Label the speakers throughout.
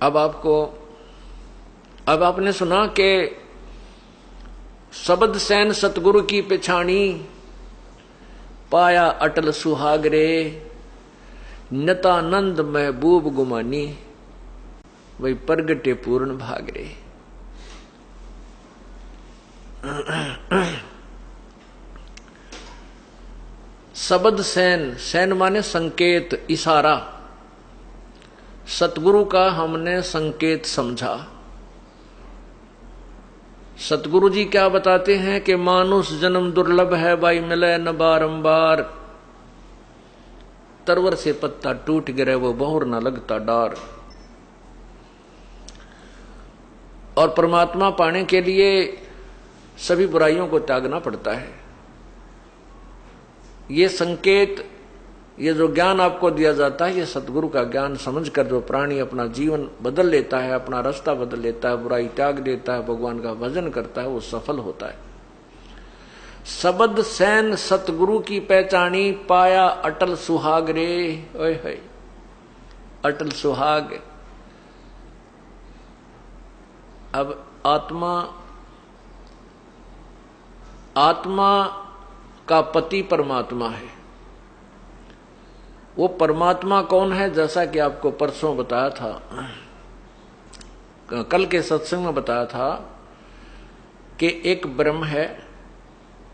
Speaker 1: अब आपने सुना कि शब्द सैन सतगुरु की पेछाणी, पाया अटल सुहागरे, नतानंद महबूब गुमानी, वही प्रगटे पूर्ण भागरे। शब्द सैन, सैन माने संकेत, इशारा। सतगुरु का हमने संकेत समझा। सतगुरु जी क्या बताते हैं कि मानुष जन्म दुर्लभ है, भाई मिले न बारंबार। तरवर से पत्ता टूट गिरे वो बहुर न लगता डार। और परमात्मा पाने के लिए सभी बुराइयों को त्यागना पड़ता है। ये संकेत, ये जो ज्ञान आपको दिया जाता है, ये सतगुरु का ज्ञान समझकर जो प्राणी अपना जीवन बदल लेता है, अपना रास्ता बदल लेता है, बुराई त्याग देता है, भगवान का भजन करता है, वो सफल होता है। शब्द सैन सतगुरु की पहचानी, पाया अटल सुहाग रे। ओए होए, अटल सुहाग। अब आत्मा का पति परमात्मा है। वो परमात्मा कौन है? जैसा कि आपको परसों बताया था, कल के सत्संग में बताया था कि एक ब्रह्म है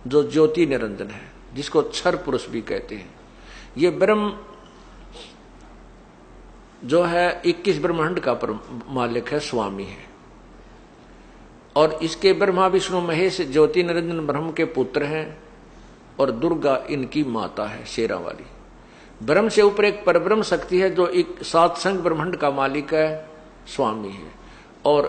Speaker 1: जो ज्योति निरंजन है, जिसको क्षर पुरुष भी कहते हैं। ये ब्रह्म जो है 21 ब्रह्मांड का मालिक है, स्वामी है। और इसके ब्रह्मा विष्णु महेश ज्योति निरंजन ब्रह्म के पुत्र हैं, और दुर्गा इनकी माता है, शेरा वाली। ब्रह्म से ऊपर एक परब्रह्म शक्ति है जो एक सातसंग ब्रह्मांड का मालिक है, स्वामी है। और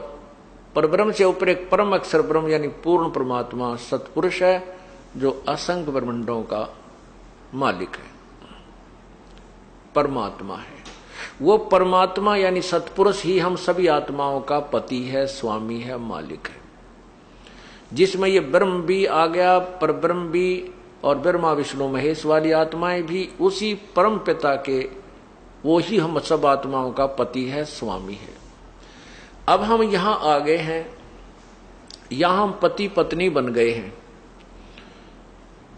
Speaker 1: परब्रह्म से ऊपर एक परम अक्षर ब्रह्म यानी पूर्ण परमात्मा सतपुरुष है, जो असंख्य ब्रह्मांडों का मालिक है, परमात्मा है। वो परमात्मा यानी सतपुरुष ही हम सभी आत्माओं का पति है, स्वामी है, मालिक है। जिसमें ये ब्रह्म भी आ गया, परब्रह्म भी, और ब्रह्मा विष्णु महेश वाली आत्माएं भी उसी परम पिता के, वो ही हम सब आत्माओं का पति है, स्वामी है। अब हम यहां आ गए हैं, यहां हम पति पत्नी बन गए हैं।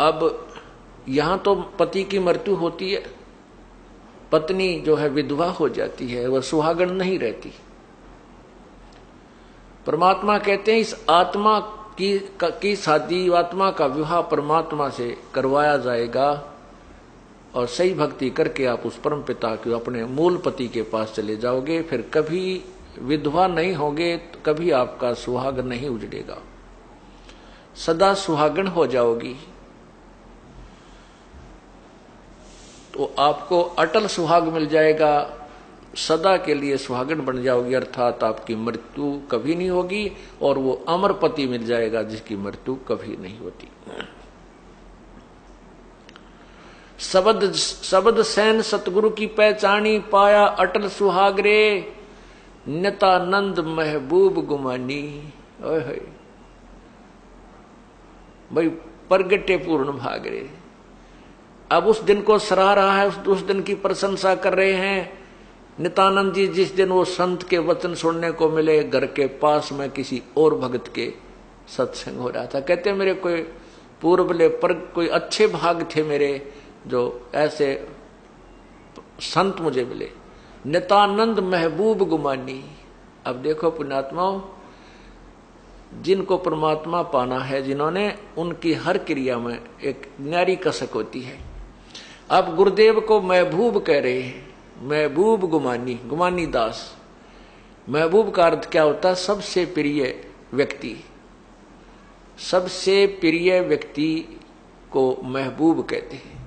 Speaker 1: अब यहां तो पति की मृत्यु होती है, पत्नी जो है विधवा हो जाती है, वह सुहागन नहीं रहती। परमात्मा कहते हैं इस आत्मा की शादी, आत्मा का विवाह परमात्मा से करवाया जाएगा, और सही भक्ति करके आप उस परम पिता के अपने मूल पति के पास चले जाओगे, फिर कभी विधवा नहीं होगे, कभी आपका सुहाग नहीं उजड़ेगा, सदा सुहागन हो जाओगी। तो आपको अटल सुहाग मिल जाएगा, सदा के लिए सुहागन बन जाओगी, अर्थात आपकी मृत्यु कभी नहीं होगी, और वो अमर पति मिल जाएगा जिसकी मृत्यु कभी नहीं होती। शब्द सैन सतगुरु की पहचानी, पाया अटल सुहागरे, नतानंद महबूब गुमानी। ओए भाई प्रगटे पूर्ण भागरे। अब उस दिन को सराह रहा है, उस दिन की प्रशंसा कर रहे हैं नित्यानंद जी। जिस दिन वो संत के वचन सुनने को मिले, घर के पास में किसी और भगत के सत्संग हो रहा था। कहते मेरे कोई पूर्वले पर कोई अच्छे भाग थे मेरे, जो ऐसे संत मुझे मिले। नित्यानंद महबूब गुमानी। अब देखो पुण्यात्माओं, जिनको परमात्मा पाना है, जिन्होंने, उनकी हर क्रिया में एक न्यारी कसक होती है। अब गुरुदेव को महबूब कह रहे हैं, महबूब गुमानी, गुमानी दास। महबूब का अर्थ क्या होता है? सबसे प्रिय व्यक्ति। सबसे प्रिय व्यक्ति को महबूब कहते हैं,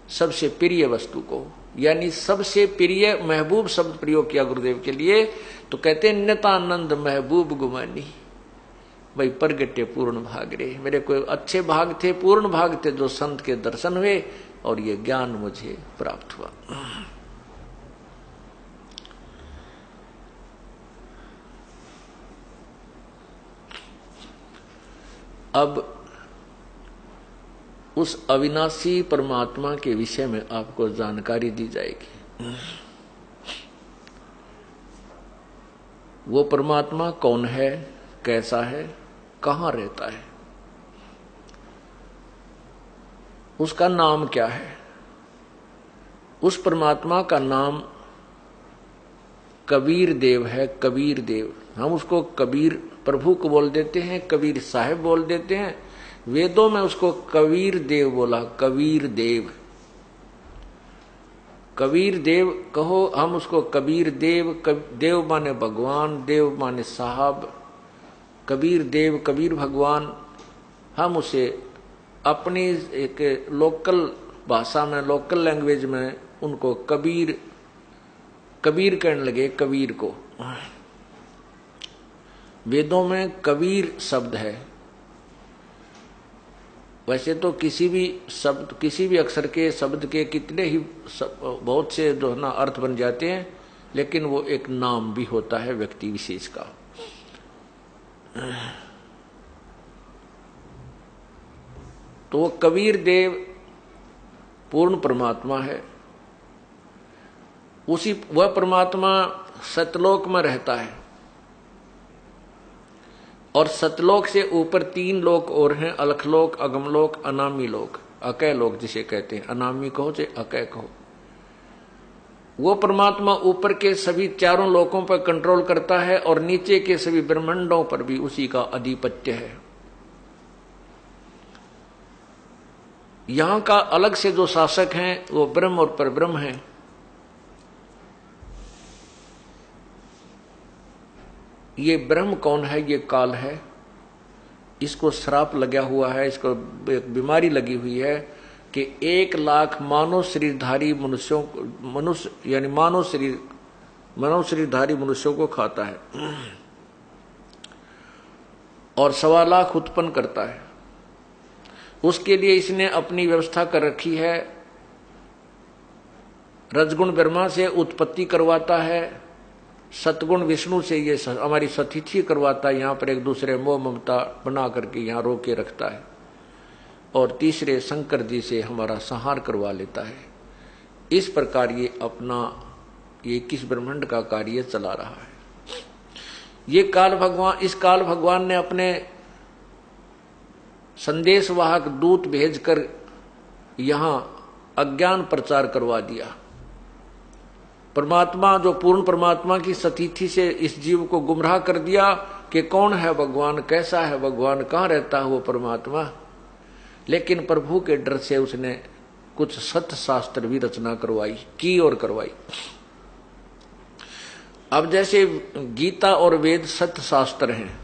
Speaker 1: सबसे प्रिय वस्तु को, यानी सबसे प्रिय। महबूब शब्द प्रयोग किया गुरुदेव के लिए, तो कहते हैं नित्यानंद महबूब गुमानी। भाई प्रगटे पूर्ण भागरे। मेरे कोई अच्छे भाग थे, पूर्ण भाग थे, जो संत के दर्शन हुए और ये ज्ञान मुझे प्राप्त हुआ। अब उस अविनाशी परमात्मा के विषय में आपको जानकारी दी जाएगी। वो परमात्मा कौन है, कैसा है, कहाँ रहता है, उसका नाम क्या है। उस परमात्मा का नाम कबीर देव है। कबीर देव, हम उसको कबीर प्रभु को बोल देते हैं, कबीर साहब बोल देते हैं। वेदों में उसको कबीर देव बोला। कबीर देव, कबीर देव कहो, हम उसको कबीर देव। देव माने भगवान, देव माने साहब। कबीर देव, कबीर भगवान, हम उसे अपनी एक लोकल भाषा में, लोकल लैंग्वेज में उनको कबीर कबीर कहने लगे। कबीर को वेदों में कबीर शब्द है। वैसे तो किसी भी शब्द, किसी भी अक्षर के शब्द के कितने ही बहुत से जो है ना अर्थ बन जाते हैं, लेकिन वो एक नाम भी होता है व्यक्ति विशेष का। तो वो कबीर देव पूर्ण परमात्मा है। उसी वह परमात्मा सतलोक में रहता है, और सतलोक से ऊपर 3 लोक और हैं, अलखलोक, अगमलोक, अनामी लोक, अकय लोक जिसे कहते हैं। अनामी कहो चाहे अकय कहो। वो परमात्मा ऊपर के सभी 4 लोकों पर कंट्रोल करता है, और नीचे के सभी ब्रह्मांडों पर भी उसी का आधिपत्य है। यहां का अलग से जो शासक हैं वो ब्रह्म और परब्रह्म हैं। ये ब्रह्म कौन है? ये काल है। इसको श्राप लगा हुआ है, इसको एक बीमारी लगी हुई है कि 1 लाख मानव शरीरधारी मनुष्यों, मनुष्य यानी मानव शरीरधारी मनुष्यों को खाता है, और 1.25 लाख उत्पन्न करता है। उसके लिए इसने अपनी व्यवस्था कर रखी है। रजगुण ब्रह्मा से उत्पत्ति करवाता है, सतगुण विष्णु से ये हमारी सतिथि करवाता है, यहाँ पर एक दूसरे मोह ममता बना करके यहाँ रोक के रखता है, और तीसरे शंकर जी से हमारा संहार करवा लेता है। इस प्रकार ये अपना ये 21 ब्रह्मांड का कार्य चला रहा है। ये काल भगवान, इस काल भगवान ने अपने संदेशवाहक दूत भेजकर यहां अज्ञान प्रचार करवा दिया। परमात्मा, जो पूर्ण परमात्मा की सतिथि से इस जीव को गुमराह कर दिया कि कौन है भगवान, कैसा है भगवान, कहां रहता है वो परमात्मा। लेकिन प्रभु के डर से उसने कुछ सत्य शास्त्र भी रचना की और करवाई। अब जैसे गीता और वेद सत्य शास्त्र हैं,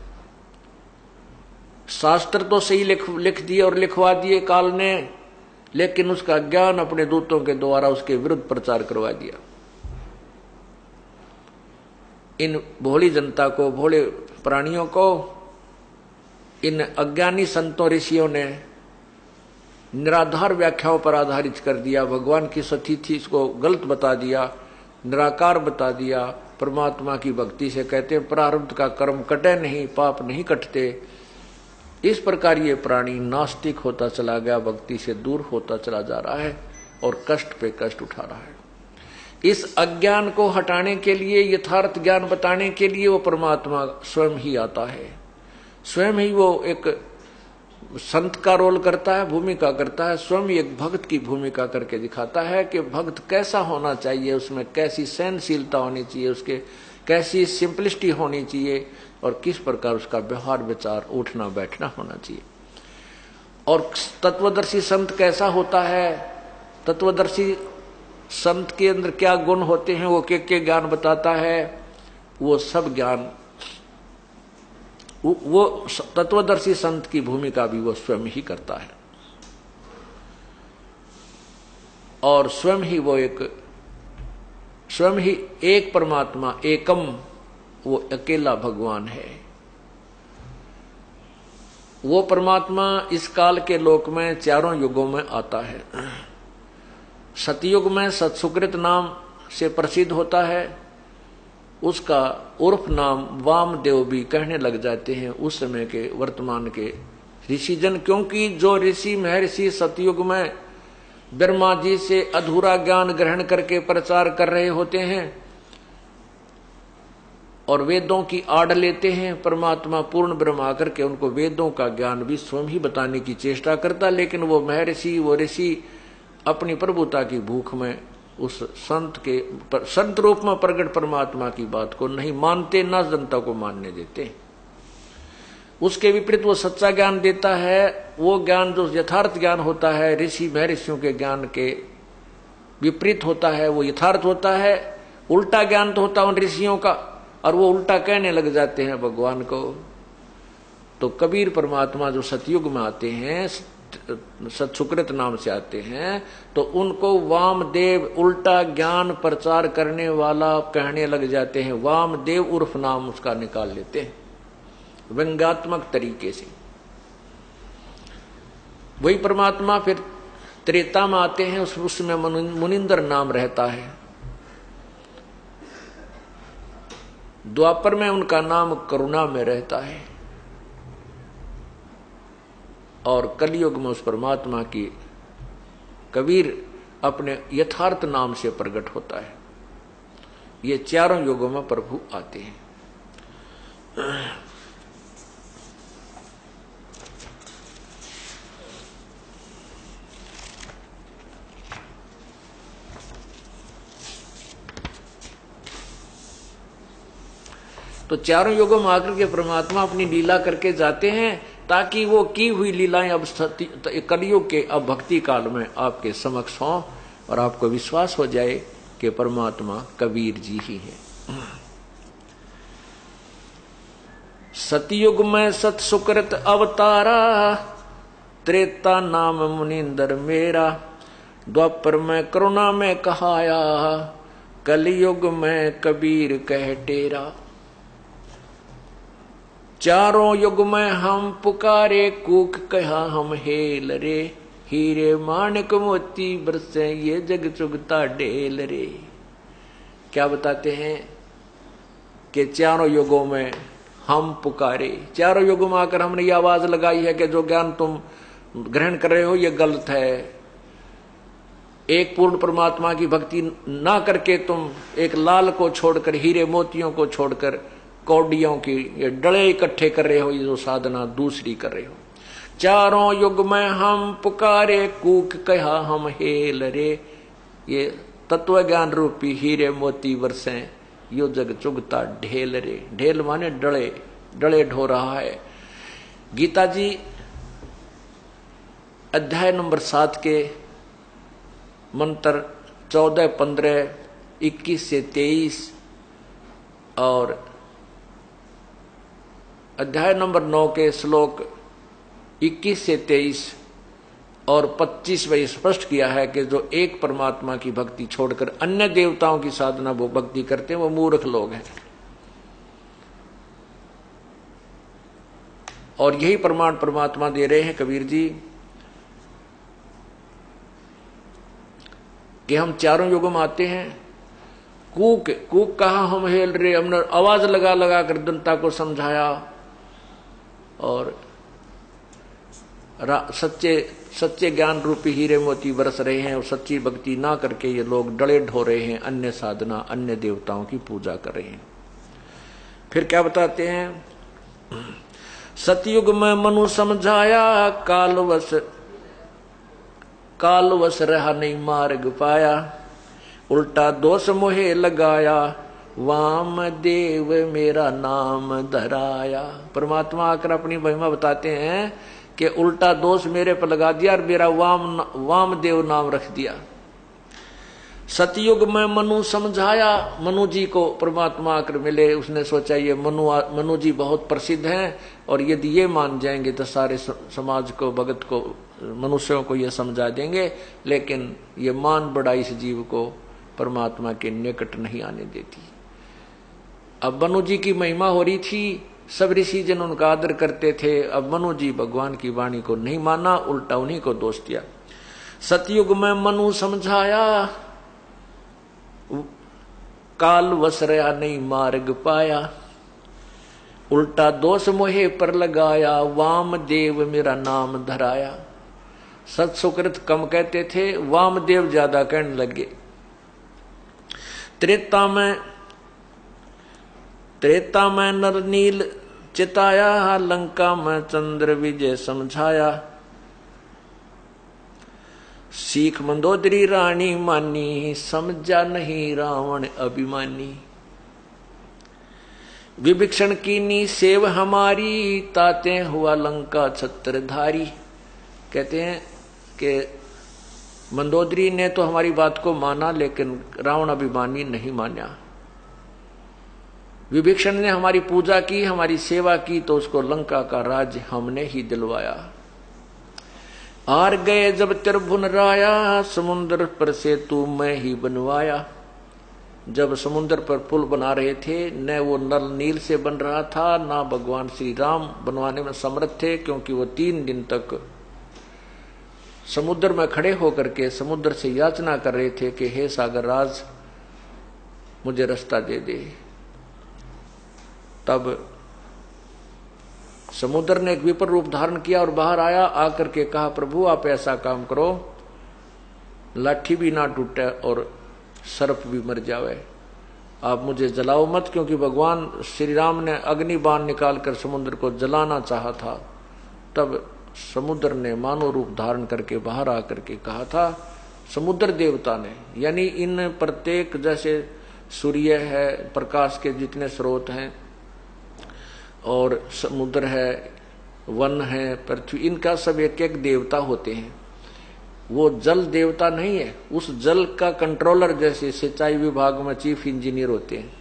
Speaker 1: शास्त्र तो सही लिख दिए और लिखवा दिए काल ने, लेकिन उसका ज्ञान अपने दूतों के द्वारा उसके विरुद्ध प्रचार करवा दिया। इन भोली जनता को, भोले प्राणियों को, इन अज्ञानी संतों ऋषियों ने निराधार व्याख्याओं पर आधारित कर दिया। भगवान की सतिथि इसको गलत बता दिया, निराकार बता दिया। परमात्मा की भक्ति से कहते हैं प्रारब्ध का कर्म कटे नहीं, पाप नहीं कटते। इस प्रकार ये प्राणी नास्तिक होता चला गया, भक्ति से दूर होता चला जा रहा है और कष्ट पे कष्ट उठा रहा है। इस अज्ञान को हटाने के लिए, यथार्थ ज्ञान बताने के लिए वो परमात्मा स्वयं ही आता है। स्वयं ही वो एक संत का रोल करता है, भूमिका करता है। स्वयं एक भक्त की भूमिका करके दिखाता है कि भक्त कैसा होना चाहिए, उसमें कैसी सहनशीलता होनी चाहिए, उसके कैसी सिंपलिसिटी होनी चाहिए, और किस प्रकार उसका व्यवहार विचार उठना बैठना होना चाहिए। और तत्वदर्शी संत कैसा होता है, तत्वदर्शी संत के अंदर क्या गुण होते हैं, वो के ज्ञान बताता है। वो सब ज्ञान, वो तत्वदर्शी संत की भूमिका भी वो स्वयं ही करता है, और स्वयं ही वो स्वयं ही एक परमात्मा, एकम, वो अकेला भगवान है। वो परमात्मा इस काल के लोक में 4 युगों में आता है। सतयुग में सत्सुकृत नाम से प्रसिद्ध होता है, उसका उर्फ नाम वामदेव भी कहने लग जाते हैं उस समय के वर्तमान के ऋषिजन, क्योंकि जो ऋषि महर्षि सतयुग में ब्रह्मा जी से अधूरा ज्ञान ग्रहण करके प्रचार कर रहे होते हैं, और वेदों की आड़ लेते हैं। परमात्मा पूर्ण ब्रह्म आकर के उनको वेदों का ज्ञान भी स्वयं ही बताने की चेष्टा करता, लेकिन वो महर्षि, वो ऋषि अपनी प्रभुता की भूख में उस संत रूप में प्रकट परमात्मा की बात को नहीं मानते, ना जनता को मानने देते। उसके विपरीत वो सच्चा ज्ञान देता है। वो ज्ञान जो यथार्थ ज्ञान होता है, ऋषि महर्षियों के ज्ञान के विपरीत होता है, वो यथार्थ होता है। उल्टा ज्ञान तो होता है उन ऋषियों का, और वो उल्टा कहने लग जाते हैं भगवान को। तो कबीर परमात्मा जो सतयुग में आते हैं, सतसुकृत नाम से आते हैं, तो उनको वामदेव उल्टा ज्ञान प्रचार करने वाला कहने लग जाते हैं। वामदेव उर्फ नाम उसका निकाल लेते हैं व्यंग्यात्मक तरीके से। वही परमात्मा फिर त्रेता में आते हैं, उसमें मुनिंदर नाम रहता है। द्वापर में उनका नाम करुणा में रहता है, और कलयुग में उस परमात्मा की कबीर अपने यथार्थ नाम से प्रकट होता है। ये चारों युगों में प्रभु आते हैं। तो चारों युगों में आकर के परमात्मा अपनी लीला करके जाते हैं, ताकि वो की हुई लीलाएं अब कलयुग के अब भक्ति काल में आपके समक्ष हों और आपको विश्वास हो जाए कि परमात्मा कबीर जी ही है। सतयुग में सत सुकृत अवतारा, त्रेता नाम मुनिंदर मेरा, द्वापर में करुणा में कहाया, कलयुग में कबीर कह टेरा। चारों युग में हम पुकारे, कूक कहा हम हेल रे, हीरे माणिक मोती बरसे ये जग चुगता ढेल रे। क्या बताते हैं कि चारों युगों में हम पुकारे, चारों युगों में आकर हमने ये आवाज लगाई है कि जो ज्ञान तुम ग्रहण कर रहे हो ये गलत है। एक पूर्ण परमात्मा की भक्ति ना करके तुम एक लाल को छोड़कर, हीरे मोतियों को छोड़कर कौडियों की ये डले इकट्ठे कर रहे हो, ये जो साधना दूसरी कर रहे हो। चारों युग में हम पुकारे, कूक कहा हम हेल रे, ये तत्व ज्ञान रूपी हीरे मोती बरसे यो जग चुगता ढेल रे। ढेल माने डले, डले ढो रहा है। गीता जी अध्याय नंबर 7 के मंत्र 14, 15, 21 से 23 और अध्याय नंबर 9 के श्लोक 21 से 23 और 25 में स्पष्ट किया है कि जो एक परमात्मा की भक्ति छोड़कर अन्य देवताओं की साधना वो भक्ति करते हैं, वो मूर्ख लोग हैं। और यही प्रमाण परमात्मा दे रहे हैं कबीर जी कि हम चारों युगों में आते हैं। कूक कूक कहा हम हेल रे, हमने आवाज लगा लगा कर जनता को समझाया और सच्चे ज्ञान रूपी हीरे मोती बरस रहे हैं, और सच्ची भक्ति ना करके ये लोग डले ढो रहे हैं, अन्य साधना अन्य देवताओं की पूजा कर रहे हैं। फिर क्या बताते हैं, सतयुग में मनु समझाया, कालवश रहा नहीं मार्ग पाया, उल्टा दोष मोहे लगाया, वाम देव मेरा नाम धराया। परमात्मा आकर अपनी महिमा बताते हैं कि उल्टा दोष मेरे पर लगा दिया और मेरा वाम देव नाम रख दिया। सतयुग में मनु समझाया, मनु जी को परमात्मा आकर मिले, उसने सोचा ये मनु जी बहुत प्रसिद्ध हैं और यदि ये मान जाएंगे तो सारे समाज को, भगत को, मनुष्यों को ये समझा देंगे, लेकिन ये मान बड़ा इस जीव को परमात्मा के निकट नहीं आने देती। अब मनु जी की महिमा हो रही थी, सब ऋषि जन उनका आदर करते थे। अब मनु जी भगवान की वाणी को नहीं माना, उल्टा उन्हीं को दोष दिया। सतयुग में मनु समझाया, काल वस रहा नहीं मार्ग पाया, उल्टा दोष मोहे पर लगाया, वाम देव मेरा नाम धराया। सत सुकृत कम कहते थे, वामदेव ज्यादा कहने लगे। त्रेता में त्रेता में नर नील चिताया, लंका में चंद्र विजय समझाया। सीख मंदोदरी रानी मानी, समझा नहीं रावण अभिमानी। विभीषण कीनी सेव हमारी, ताते हुआ लंका छत्रधारी। कहते हैं कि मंदोदरी ने तो हमारी बात को माना, लेकिन रावण अभिमानी नहीं माना। विभीषण ने हमारी पूजा की, हमारी सेवा की, तो उसको लंका का राज हमने ही दिलवाया। आर गए जब त्रिभुवन राया, समुद्र पर सेतु मैं ही बनवाया। जब समुद्र पर पुल बना रहे थे, न वो नल नील से बन रहा था, ना भगवान श्री राम बनवाने में समर्थ थे, क्योंकि वो 3 दिन तक समुद्र में खड़े होकर के समुद्र से याचना कर रहे थे कि हे सागर राज, मुझे रास्ता दे दे। तब समुद्र ने एक विपर रूप धारण किया और बाहर आया, आकर के कहा, प्रभु आप ऐसा काम करो, लाठी भी ना टूटे और सर्प भी मर जावे, आप मुझे जलाओ मत। क्योंकि भगवान श्री राम ने अग्नि बाण निकालकर समुद्र को जलाना चाहा था। तब समुद्र ने मानव रूप धारण करके बाहर आकर के कहा था, समुद्र देवता ने, यानी इन प्रत्येक, जैसे सूर्य है, प्रकाश के जितने स्रोत हैं, और समुद्र है, वन है, पृथ्वी, इनका सब एक एक देवता होते हैं। वो जल देवता नहीं है, उस जल का कंट्रोलर, जैसे सिंचाई विभाग में चीफ इंजीनियर होते हैं,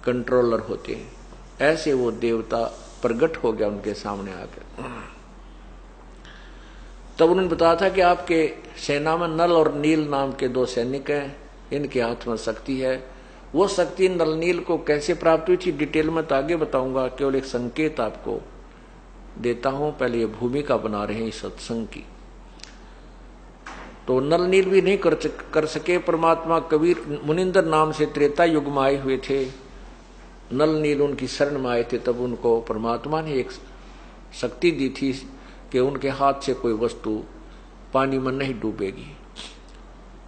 Speaker 1: कंट्रोलर होते हैं, ऐसे वो देवता प्रकट हो गया उनके सामने आकर। तब उन्होंने बताया था कि आपके सेना में नल और नील नाम के 2 सैनिक हैं, इनके हाथ में शक्ति है। वो शक्ति नल नील को कैसे प्राप्त हुई थी, डिटेल में तो आगे बताऊंगा, केवल एक संकेत आपको देता हूं। पहले ये भूमिका बना रहे हैं इस सत्संग की। तो नल नील भी नहीं कर सके। परमात्मा कबीर मुनिंदर नाम से त्रेता युग में आए हुए थे, नल नील उनकी शरण में आए थे। तब उनको परमात्मा ने एक शक्ति दी थी कि उनके हाथ से कोई वस्तु पानी में नहीं डूबेगी।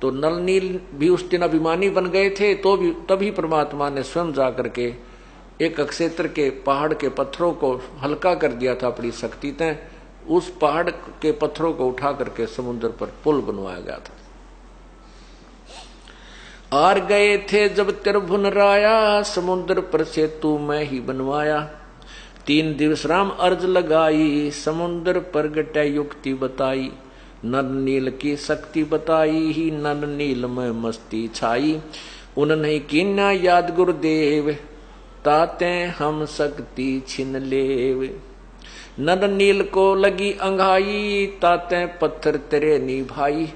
Speaker 1: तो नल नील भी उस दिन अभिमानी बन गए थे, तो भी तभी परमात्मा ने स्वयं जाकर के एक अक्षेत्र के पहाड़ के पत्थरों को हल्का कर दिया था अपनी शक्ति से। उस पहाड़ के पत्थरों को उठा करके समुद्र पर पुल बनवाया गया था। आर गए थे जब त्रिभुवन राया, समुद्र पर सेतु मैं ही बनवाया। 3 दिवस राम अर्ज लगाई, समुद्र पर गटे युक्ति बताई। नल नील की शक्ति बताई ही, नल नील में मस्ती छाई। उन्हें कीन्या याद गुरुदेव, ताते हम शक्ति छिन लेव। नल नील को लगी अंघाई, ताते पत्थर तेरे निभाई।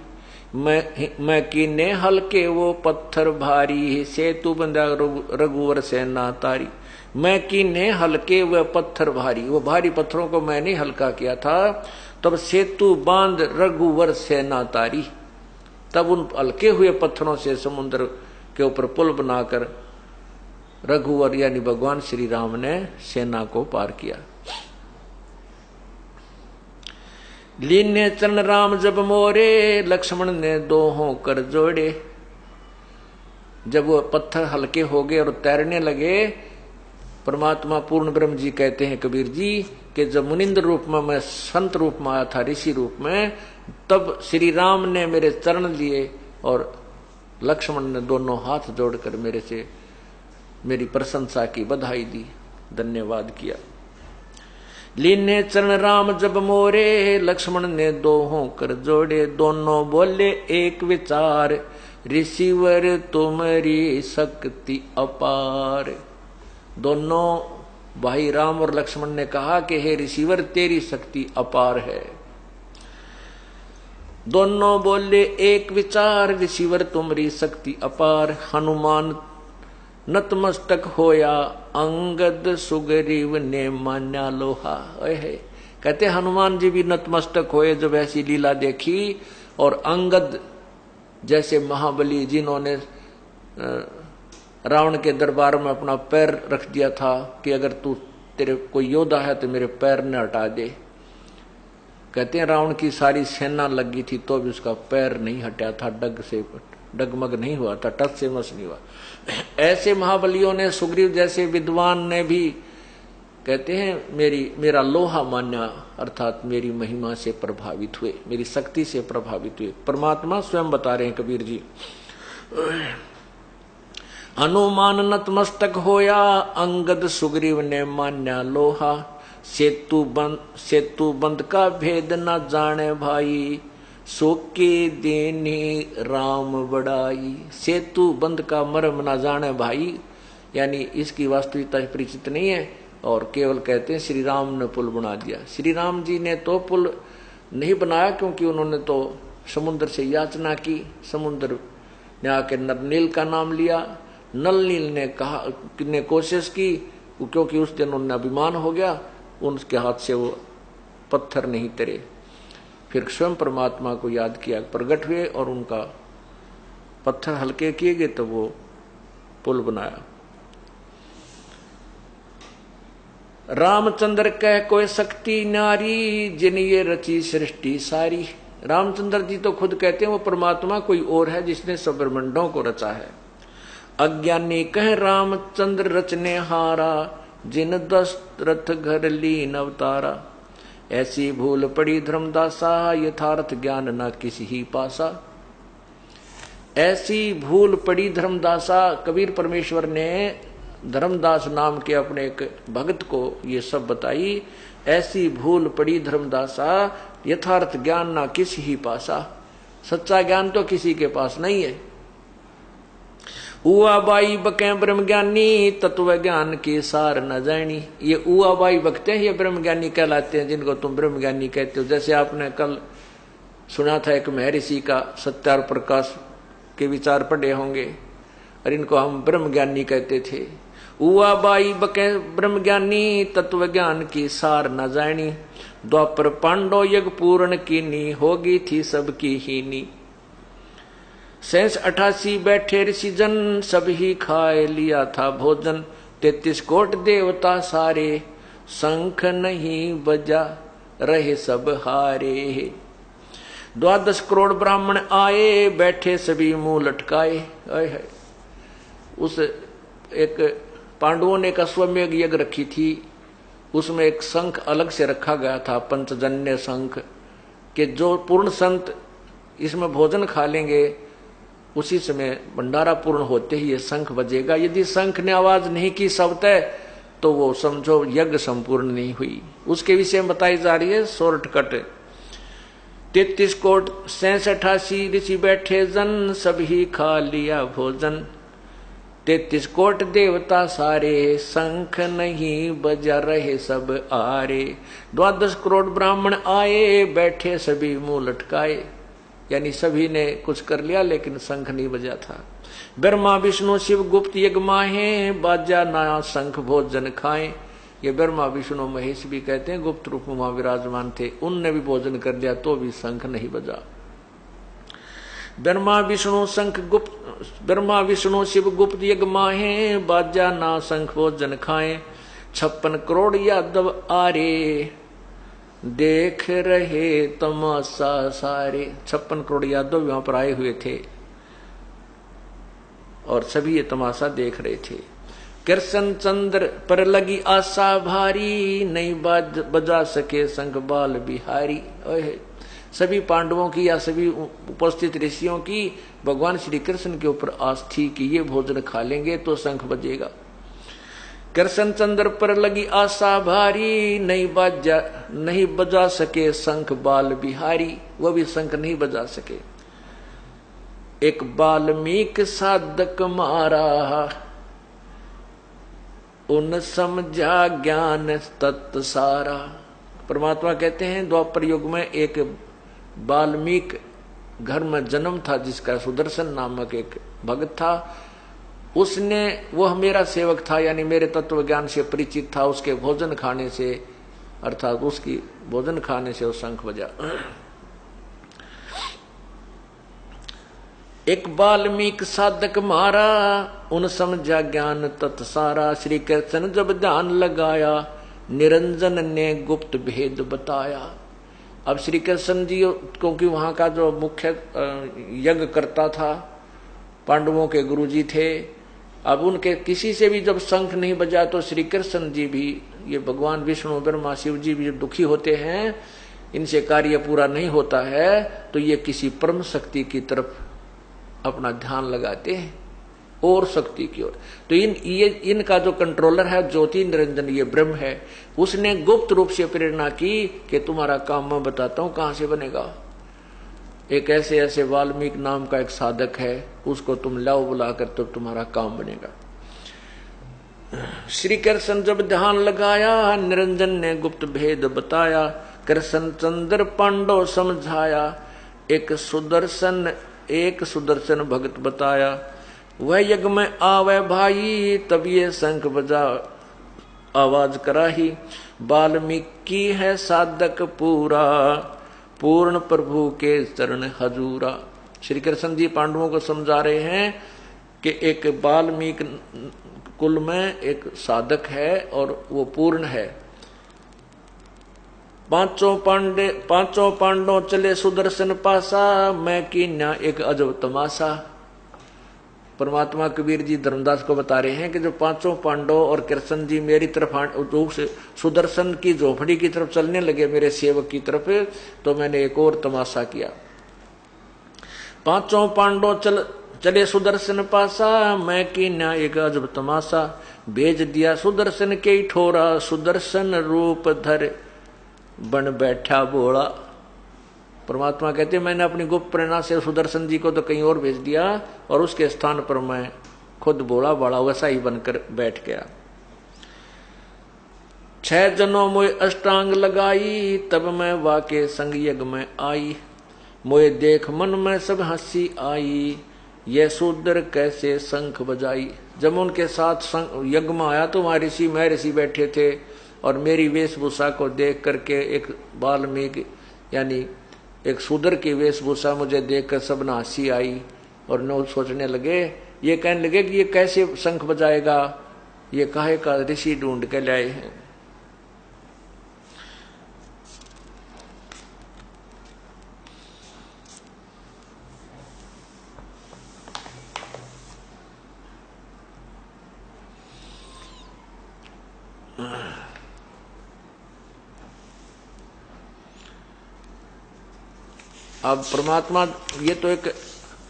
Speaker 1: मैं कीने हल्के वो पत्थर भारी, सेतु बंधा रघुवर सेना तारी। मैं कीने हल्के वह पत्थर भारी, वो भारी पत्थरों को मैंने हल्का किया था। तब सेतु बांध रघुवर सेना तारी। तब उन हल्के हुए पत्थरों से समुद्र के ऊपर पुल बनाकर रघुवर यानी भगवान श्री राम ने सेना को पार किया। लीने चरण राम जब मोरे, लक्ष्मण ने 2 कर जोड़े। जब वो पत्थर हल्के हो गए और तैरने लगे, परमात्मा पूर्ण ब्रह्म जी कहते हैं कबीर जी कि जब मुनिंद्र रूप में मैं संत रूप में आया था, ऋषि रूप में, तब श्री राम ने मेरे चरण लिए और लक्ष्मण ने 2 हाथ जोड़कर मेरे से मेरी प्रशंसा की, बधाई दी, धन्यवाद किया। लीने चरण राम जब मोरे, लक्ष्मण ने 2 कर जोड़े। दोनों बोले एक विचार, ऋषिवर तुम्हारी शक्ति अपार। दोनों भाई राम और लक्ष्मण ने कहा कि हे ऋषिवर तेरी शक्ति अपार है। दोनों बोले एक विचार, ऋषिवर तुम्हारी शक्ति अपार। हनुमान नतमस्तक होया, अंगद सुग्रीव ने मान्या लोहा। कहते हनुमान जी भी नतमस्तक होए जब ऐसी लीला देखी, और अंगद जैसे महाबली जिन्होंने रावण के दरबार में अपना पैर रख दिया था कि अगर तू तेरे कोई योद्धा है तो मेरे पैर न हटा दे। कहते हैं रावण की सारी सेना लगी थी तो भी उसका पैर नहीं हटा था, डग से डगमग नहीं हुआ था, टच से मस नहीं हुआ। ऐसे महाबलियों ने, सुग्रीव जैसे विद्वान ने भी कहते हैं मेरा लोहा मान्या, अर्थात मेरी महिमा से प्रभावित हुए, मेरी शक्ति से प्रभावित हुए। परमात्मा स्वयं बता रहे हैं कबीर जी, हनुमान नतमस्तक होया, अंगद सुग्रीव ने मान्या लोहा, सेतु बंद का भेद न जाने भाई, सोके देने राम बड़ाई। सेतु बंद का मर्म न जाने भाई, यानी इसकी वास्तविकता परिचित नहीं है, और केवल कहते हैं श्री राम ने पुल बना दिया। श्री राम जी ने तो पुल नहीं बनाया, क्योंकि उन्होंने तो समुद्र से याचना की, समुद्र ने आके नरनील का नाम लिया, नल नील ने कोशिश की, क्योंकि उस दिन उन्हें अभिमान हो गया, उनके हाथ से वो पत्थर नहीं तरे। फिर स्वयं परमात्मा को याद किया, प्रकट हुए और उनका पत्थर हल्के किए गए, तो वो पुल बनाया। रामचंद्र कह कोई शक्ति नारी, जिन ये रची सृष्टि सारी। रामचंद्र जी तो खुद कहते हैं वो परमात्मा कोई और है जिसने सब ब्रह्मांडों को रचा है। अज्ञानी कह रामचंद्र रचने हारा, जिन दशरथ घर लीन अवतारा। ऐसी भूल पड़ी धर्मदासा, यथार्थ ज्ञान न किसी ही पासा। ऐसी भूल पड़ी धर्मदासा, कबीर परमेश्वर ने धर्मदास नाम के अपने एक भक्त को ये सब बताई। ऐसी भूल पड़ी धर्मदासा, यथार्थ ज्ञान ना किसी ही पासा। सच्चा ज्ञान तो किसी के पास नहीं है। उआ बाई बके ब्रह्म ज्ञानी, तत्व ज्ञान की सार न जानी। ये उआ बाई बकते हैं, ये ब्रह्म ज्ञानी कहलाते हैं, जिनको तुम ब्रह्म ज्ञानी कहते हो। जैसे आपने कल सुना था एक महर्षि का सत्यार प्रकाश के विचार पढ़े होंगे, और इनको हम ब्रह्म ज्ञानी कहते थे। उआ बाई बके ब्रह्म ज्ञानी, तत्व ज्ञान की सार न जानी। द्वापर पांडव यज्ञ पूर्ण कीनी, होगी थी सबकी हीनी। 88 बैठे ऋषि जन, सब ही खाए लिया था भोजन। 33 कोट देवता सारे, शंख नहीं बजा रहे सब हारे। 12 करोड़ ब्राह्मण आए, बैठे सभी मुंह लटकाए। उस एक पांडवों ने एक अश्वमेघ यज्ञ रखी थी, उसमें एक शंख अलग से रखा गया था, पंचजन्य शंख, कि जो पूर्ण संत इसमें भोजन खा लेंगे उसी समय भंडारा पूर्ण होते ही ये शंख बजेगा। यदि शंख ने आवाज नहीं की शब्द, तो वो समझो यज्ञ संपूर्ण नहीं हुई। उसके विषय में बताई जा रही है शॉर्टकट। 33 कोट 86 ऋषि बैठे जन, सभी खा लिया भोजन। 33 कोट देवता सारे, शंख नहीं बजा रहे सब आरे। 12 करोड़ ब्राह्मण आए, बैठे सभी मुंह लटकाए। यानी सभी ने कुछ कर लिया, लेकिन शंख नहीं बजा था। ब्रह्मा विष्णु शिव गुप्त यज्ञ माहे, बाजा ना शंख भोजन खाए। ये ब्रह्मा विष्णु महेश भी कहते हैं गुप्त रूप में वहां विराजमान थे, उनने भी भोजन कर लिया तो भी शंख नहीं बजा। ब्रह्मा विष्णु शिव गुप्त यज्ञ माहे, बाजा ना शंख भोजन खाए। 56 करोड़ यादव आरे, देख रहे तमाशा सारे। 56 करोड़ यादव वहां पर आए हुए थे और सभी ये तमाशा देख रहे थे। कृष्ण चंद्र पर लगी आशा भारी, नहीं बजा सके शंख बाल बिहारी। सभी पांडवों की या सभी उपस्थित ऋषियों की भगवान श्री कृष्ण के ऊपर आस्था थी कि ये भोजन खा लेंगे तो शंख बजेगा। कृष्ण चंद्र पर लगी आशा भारी, नहीं बजा सके शंख बाल बिहारी। वो भी शंख नहीं बजा सके। एक वाल्मीकि साधक मारा, उन समझा ज्ञान तत्व सारा। परमात्मा कहते हैं द्वापर युग में एक वाल्मीकि घर में जन्म था, जिसका सुदर्शन नामक एक भक्त था। उसने, वह मेरा सेवक था, यानी मेरे तत्व ज्ञान से परिचित था। उसके भोजन खाने से, अर्थात उसकी भोजन खाने से वो शंख बजा। एक वाल्मीकि साधक मारा, उन समझा ज्ञान तत् सारा। श्री कृष्ण जब ध्यान लगाया, निरंजन ने गुप्त भेद बताया। अब श्री कृष्ण जी, क्योंकि वहां का जो मुख्य यज्ञ करता था पांडवों के गुरुजी थे। अब उनके किसी से भी जब शंख नहीं बजा तो श्री कृष्ण जी भी, ये भगवान विष्णु ब्रह्मा शिव जी भी जब दुखी होते हैं, इनसे कार्य पूरा नहीं होता है, तो ये किसी परम शक्ति की तरफ अपना ध्यान लगाते हैं और शक्ति की ओर। तो इनका जो कंट्रोलर है ज्योति निरंजन, ये ब्रह्म है, उसने गुप्त रूप से प्रेरणा की कि तुम्हारा काम मैं बताता हूं कहां से बनेगा। एक ऐसे वाल्मीकि नाम का एक साधक है, उसको तुम लाओ बुलाकर, तो तुम्हारा काम बनेगा। श्री कृष्ण जब ध्यान लगाया, निरंजन ने गुप्त भेद बताया, कृष्ण चंद्र पांडव समझाया, एक सुदर्शन भगत बताया, वह यज्ञ में आवे भाई, तब ये शंख बजा आवाज कराही, वाल्मीकि है साधक पूरा, पूर्ण प्रभु के चरण हजूरा। श्री कृष्ण जी पांडवों को समझा रहे हैं कि एक वाल्मीकि कुल में एक साधक है और वो पूर्ण है। पांचों पांडव चले सुदर्शन पासा, मैं कीन्या एक अजब तमाशा। परमात्मा कबीर जी धर्मदास को बता रहे हैं कि जो पांचों पांडव और कृष्ण जी मेरी तरफ सुदर्शन की झोपड़ी की तरफ चलने लगे, मेरे सेवक की तरफ, तो मैंने एक और तमाशा किया। पांचों पांडव चले सुदर्शन पासा, मैं कीन्या एक अजब तमाशा, भेज दिया सुदर्शन के ठोरा, सुदर्शन रूप धर बन बैठा बोला। परमात्मा कहते मैंने अपनी गुप्त प्रेरणा से सुदर्शन जी को तो कहीं और भेज दिया, और उसके स्थान पर मैं खुद बोला बड़ा वैसा ही बनकर बैठ गया। 6 जनों मोए अष्टांग लगाई, तब मैं वाके संग यज्ञ में आई, मोए देख मन में सब हंसी आई, ये शूद्र कैसे शंख बजाई। जब उनके साथ यज्ञ में आया तो वहां मैं ऋषि बैठे थे, और मेरी वेशभूषा को देख करके एक वाल्मीकि यानी एक शूद्र की वेशभूषा मुझे देखकर सब न हंसी आई, और न सोचने लगे, ये कहने लगे कि ये कैसे शंख बजाएगा, ये काहे का ऋषि ढूंढ के लाए हैं। अब परमात्मा, ये तो एक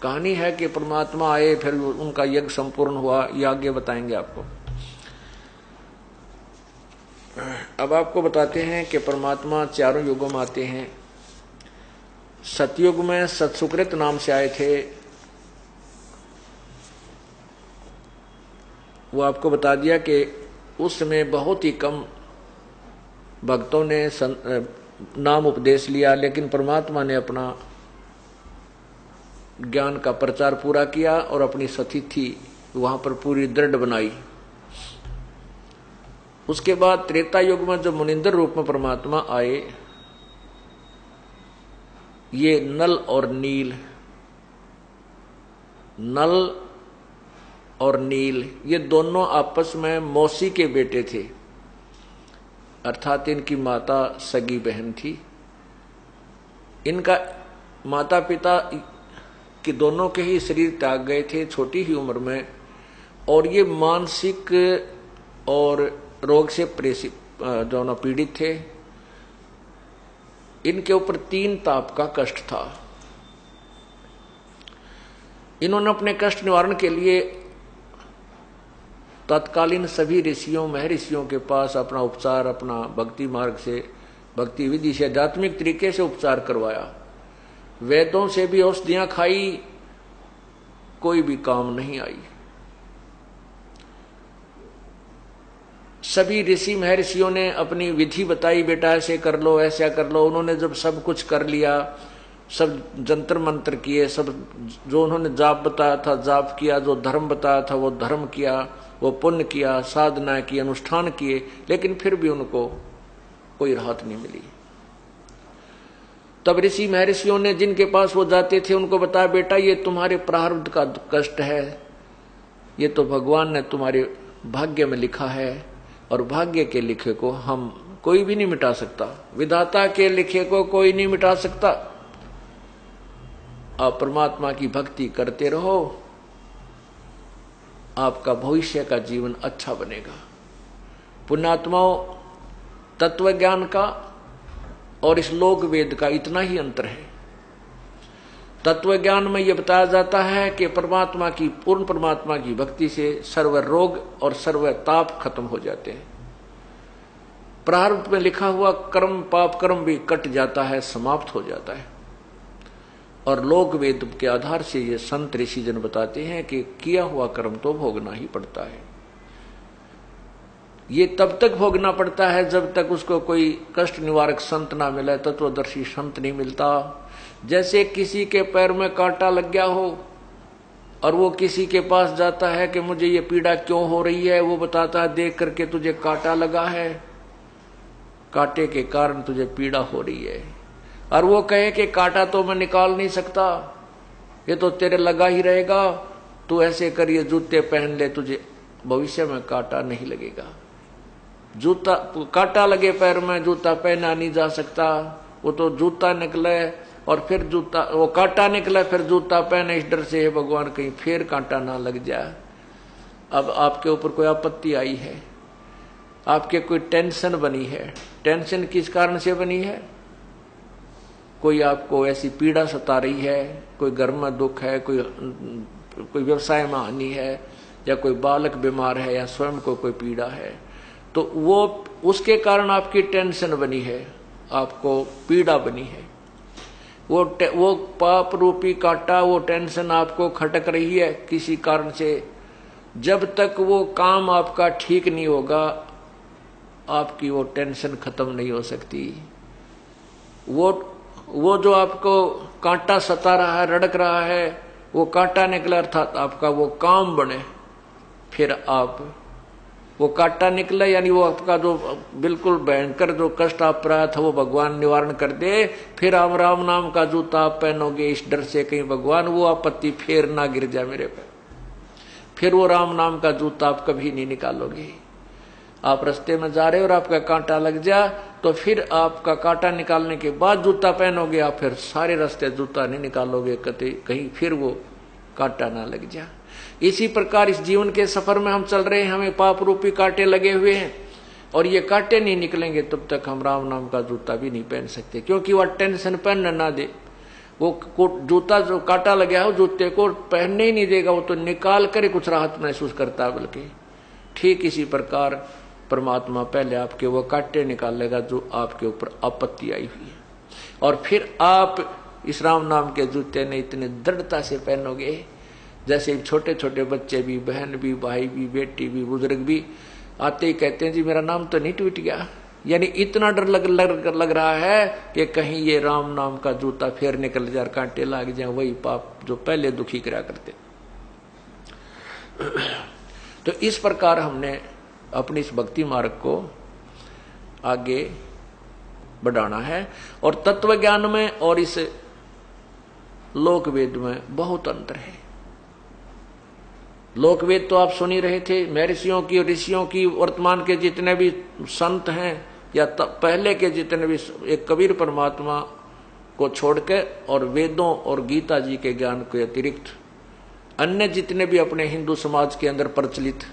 Speaker 1: कहानी है कि परमात्मा आए, फिर उनका यज्ञ संपूर्ण हुआ, ये आगे बताएंगे आपको। अब आपको बताते हैं कि परमात्मा चारों युगों में आते हैं। सतयुग में सत्सुकृत नाम से आए थे, वो आपको बता दिया कि उस समय बहुत ही कम भक्तों ने नाम उपदेश लिया, लेकिन परमात्मा ने अपना ज्ञान का प्रचार पूरा किया और अपनी सतिथि वहां पर पूरी दृढ़ बनाई। उसके बाद त्रेता युग में जब मुनिंदर रूप में परमात्मा आए, ये नल और नील ये दोनों आपस में मौसी के बेटे थे, अर्थात इनकी माता सगी बहन थी। इनका माता पिता कि दोनों के ही शरीर त्याग गए थे छोटी ही उम्र में, और ये मानसिक और रोग से दोनों पीड़ित थे। इनके ऊपर 3 ताप का कष्ट था। इन्होंने अपने कष्ट निवारण के लिए तत्कालीन सभी ऋषियों महर्षियों के पास अपना उपचार, अपना भक्ति मार्ग से, भक्ति विधि से, आध्यात्मिक तरीके से उपचार करवाया। वेदों से भी औषधियां खाई, कोई भी काम नहीं आई। सभी ऋषि महर्षियों ने अपनी विधि बताई, बेटा ऐसे कर लो, ऐसा कर लो। उन्होंने जब सब कुछ कर लिया, सब जंतर मंत्र किए, सब जो उन्होंने जाप बताया था जाप किया, जो धर्म बताया था वो धर्म किया, वो पुण्य किया, साधना की, अनुष्ठान किए, लेकिन फिर भी उनको कोई राहत नहीं मिली। तब ऋषि महर्षियों ने जिनके पास वो जाते थे उनको बताया, बेटा ये तुम्हारे प्रारब्ध का कष्ट है, ये तो भगवान ने तुम्हारे भाग्य में लिखा है, और भाग्य के लिखे को हम कोई भी नहीं मिटा सकता, विधाता के लिखे को कोई नहीं मिटा सकता। आप परमात्मा की भक्ति करते रहो, आपका भविष्य का जीवन अच्छा बनेगा। पुण्यात्माओं, तत्व ज्ञान का और इस लोक वेद का इतना ही अंतर है। तत्व ज्ञान में यह बताया जाता है कि परमात्मा की, पूर्ण परमात्मा की भक्ति से सर्व रोग और सर्व ताप खत्म हो जाते हैं। प्रारब्ध में लिखा हुआ कर्म, पाप कर्म भी कट जाता है, समाप्त हो जाता है। और लोक वेद के आधार से ये संत ऋषि जन बताते हैं कि किया हुआ कर्म तो भोगना ही पड़ता है। ये तब तक भोगना पड़ता है जब तक उसको कोई कष्ट निवारक संत ना मिले, तत्वदर्शी संत नहीं मिलता। जैसे किसी के पैर में कांटा लग गया हो और वो किसी के पास जाता है कि मुझे ये पीड़ा क्यों हो रही है, वो बताता है देख करके तुझे कांटा लगा है, कांटे के कारण तुझे पीड़ा हो रही है। और वो कहे कि कांटा तो मैं निकाल नहीं सकता, ये तो तेरे लगा ही रहेगा, तू ऐसे कर ये जूते पहन ले, तुझे भविष्य में कांटा नहीं लगेगा। जूता, कांटा लगे पैर में, जूता पहना नहीं जा सकता। वो तो जूता निकले और फिर जूता, वो कांटा निकले फिर जूता पहने, इस डर से हे भगवान कहीं फिर कांटा ना लग जाए। अब आपके ऊपर कोई आपत्ति आई है, आपके कोई टेंशन बनी है। टेंशन किस कारण से बनी है? कोई आपको ऐसी पीड़ा सता रही है, कोई घर में दुख है, कोई व्यवसाय में हानि है, या कोई बालक बीमार है, या स्वयं को कोई पीड़ा है, तो वो उसके कारण आपकी टेंशन बनी है, आपको पीड़ा बनी है। वो पाप रूपी कांटा, वो टेंशन आपको खटक रही है किसी कारण से। जब तक वो काम आपका ठीक नहीं होगा, आपकी वो टेंशन खत्म नहीं हो सकती। वो जो आपको कांटा सता रहा है, रड़क रहा है, वो कांटा निकला अर्थात आपका वो काम बने, फिर आप वो कांटा निकला, यानी वो आपका जो बिल्कुल भयंकर जो कष्ट आप पर आया था वो भगवान निवारण कर दे। फिर आप राम नाम का जूता आप पहनोगे इस डर से कहीं भगवान वो आपत्ति फिर ना गिर जाए मेरे पे। फिर वो राम नाम का जूता आप कभी नहीं निकालोगे। आप रास्ते में जा रहे हो और आपका कांटा लग जा, तो फिर आपका कांटा निकालने के बाद जूता पहनोगे, आप फिर सारे रास्ते जूता नहीं निकालोगे, कहीं फिर वो कांटा ना लग जा। इसी प्रकार इस जीवन के सफर में हम चल रहे हैं, हमें पाप रूपी कांटे लगे हुए हैं, और ये कांटे नहीं निकलेंगे तब तक हम राम नाम का जूता भी नहीं पहन सकते, क्योंकि वह टेंशन पहनने ना दे। वो जूता जो कांटा लगा है, जूते को पहनने ही नहीं देगा, वो तो निकाल कर कुछ राहत महसूस करता है। बल्कि ठीक इसी प्रकार परमात्मा पहले आपके वो कांटे निकालेगा जो आपके ऊपर आपत्ति आई हुई है, और फिर आप इस राम नाम के जूते ने इतने दृढ़ता से पहनोगे जैसे छोटे छोटे बच्चे भी, बहन भी, भाई भी, बेटी भी, बुजुर्ग भी आते ही कहते हैं जी मेरा नाम तो नहीं टूट गया। यानी इतना डर लग रहा है कि कहीं ये राम नाम का जूता फिर निकल जाए, कांटे लग जाए, वही पाप जो पहले दुखी करा करते। तो इस प्रकार हमने अपनी इस भक्ति मार्ग को आगे बढ़ाना है। और तत्व ज्ञान में और इस लोक वेद में बहुत अंतर है। लोक वेद तो आप सुन ही रहे थे, महर्षियों की, ऋषियों की, वर्तमान के जितने भी संत हैं या पहले के जितने भी, एक कबीर परमात्मा को छोड़कर और वेदों और गीता जी के ज्ञान के अतिरिक्त अन्य जितने भी अपने हिंदू समाज के अंदर प्रचलित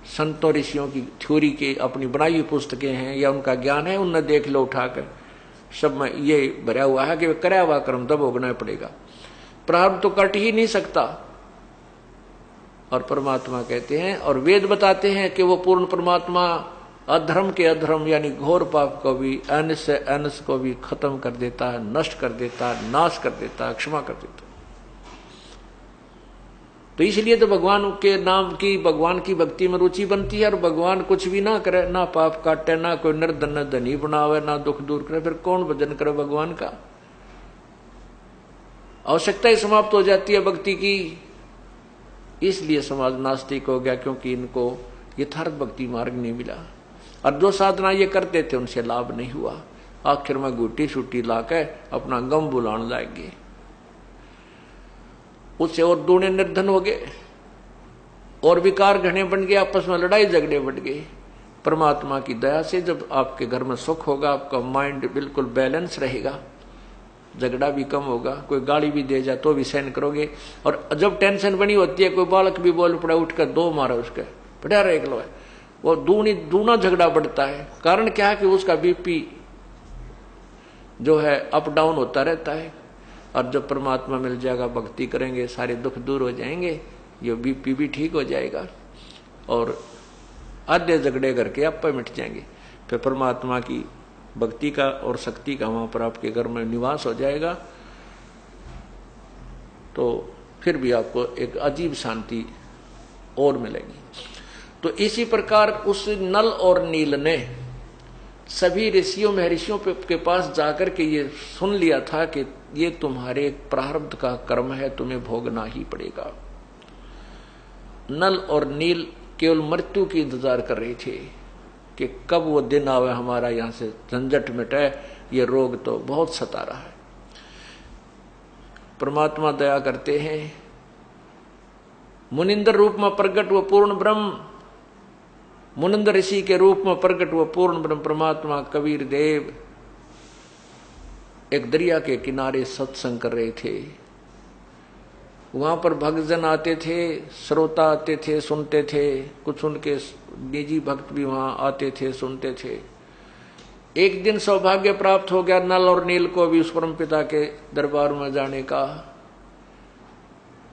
Speaker 1: संतों ऋषियों की थ्योरी के अपनी बनाई हुई पुस्तकें हैं या उनका ज्ञान है, उनने देख लो उठाकर, सब में ये भरा हुआ है कि कराया हुआ कर्म तब भोगना पड़ेगा, प्रारब्ध तो कट ही नहीं सकता। और परमात्मा कहते हैं और वेद बताते हैं कि वो पूर्ण परमात्मा अधर्म के अधर्म यानी घोर पाप को भी, अंश से अंश को भी खत्म कर देता है, नष्ट कर देता है, नाश कर देता है, क्षमा कर देता है। तो इसलिए तो भगवान के नाम की, भगवान की भक्ति में रुचि बनती है। और भगवान कुछ भी ना करे, ना पाप काटे, ना कोई निर्धन धनी बनावे, ना दुख दूर करे, फिर कौन भजन करे भगवान का? आवश्यकता ही समाप्त हो जाती है भक्ति की। इसलिए समाज नास्तिक हो गया, क्योंकि इनको यथार्थ भक्ति मार्ग नहीं मिला, और जो साधना ये करते थे उनसे लाभ नहीं हुआ। आखिर में गुटी सूटी लाके अपना गम बुलाने लाएंगे, उससे और दूने निर्धन हो गए और विकार घने बन गए, आपस में लड़ाई झगड़े बढ़ गए। परमात्मा की दया से जब आपके घर में सुख होगा, आपका माइंड बिल्कुल बैलेंस रहेगा, झगड़ा भी कम होगा, कोई गाली भी दे जाए तो भी सहन करोगे। और जब टेंशन बनी होती है, कोई बालक भी बोल पड़ा, उठकर दो मारो उसके, बढ़िया रेख लो है, वो दूना झगड़ा बढ़ता है। कारण क्या है कि उसका बीपी जो है अप डाउन होता रहता है। और जब परमात्मा मिल जाएगा, भक्ति करेंगे, सारे दुख दूर हो जाएंगे, ये बीपी भी ठीक हो जाएगा और आधे झगड़े करके आप पे मिट जाएंगे। फिर परमात्मा की भक्ति का और शक्ति का वहां पर आपके घर में निवास हो जाएगा, तो फिर भी आपको एक अजीब शांति और मिलेगी। तो इसी प्रकार उस नल और नील ने सभी ऋषियों महर्षियों के पास जाकर के ये सुन लिया था कि ये तुम्हारे प्रारब्ध का कर्म है, तुम्हें भोगना ही पड़ेगा। नल और नील केवल मृत्यु की इंतजार कर रहे थे कि कब वो दिन आवे, हमारा यहां से झंझट मिटे, ये रोग तो बहुत सता रहा है। परमात्मा दया करते हैं, मुनिंद्र रूप में प्रकट वो पूर्ण ब्रह्म, मुनिंद्र ऋषि के रूप में प्रकट वो पूर्ण ब्रह्म परमात्मा कबीर देव एक दरिया के किनारे सत्संग कर रहे थे। वहां पर भक्तजन आते थे, श्रोता आते थे, सुनते थे, कुछ उनके निजी भक्त भी वहां आते थे, सुनते थे। एक दिन सौभाग्य प्राप्त हो गया नल और नील को भी उस परम पिता के दरबार में जाने का।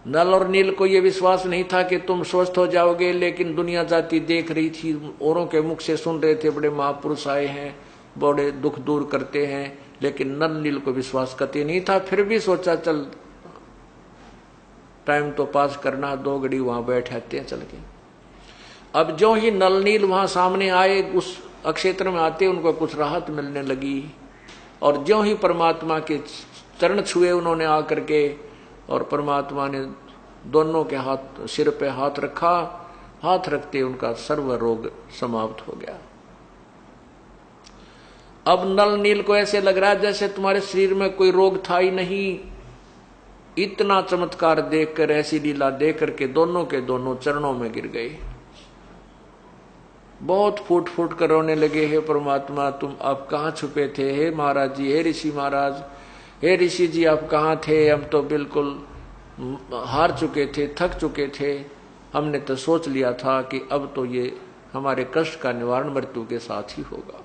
Speaker 1: नल और नील को यह विश्वास नहीं था कि तुम स्वस्थ हो जाओगे, लेकिन दुनिया जाति देख रही थी, औरों के मुख से सुन रहे थे, बड़े महापुरुष आए हैं, बड़े दुख दूर करते हैं, लेकिन नल नील को विश्वास कतई नहीं था। फिर भी सोचा चल टाइम तो पास करना, 2 घड़ी वहां बैठ आते हैं चल के। अब जो ही नल नील वहां सामने आए, उस अक्षेत्र में आते उनको कुछ राहत मिलने लगी, और जो ही परमात्मा के चरण छुए उन्होंने आकर के, और परमात्मा ने दोनों के हाथ सिर पे हाथ रखा, हाथ रखते उनका सर्व रोग समाप्त हो गया। अब नल नील को ऐसे लग रहा है जैसे तुम्हारे शरीर में कोई रोग था ही नहीं। इतना चमत्कार देखकर, ऐसी लीला देख करके दोनों के दोनों चरणों में गिर गए, बहुत फूट फूट कर रोने लगे। हे परमात्मा, तुम आप कहाँ छुपे थे? हे महाराज जी, हे ऋषि महाराज, हे ऋषि जी आप कहाँ थे? हम तो बिल्कुल हार चुके थे, थक चुके थे, हमने तो सोच लिया था कि अब तो ये हमारे कष्ट का निवारण मृत्यु के साथ ही होगा।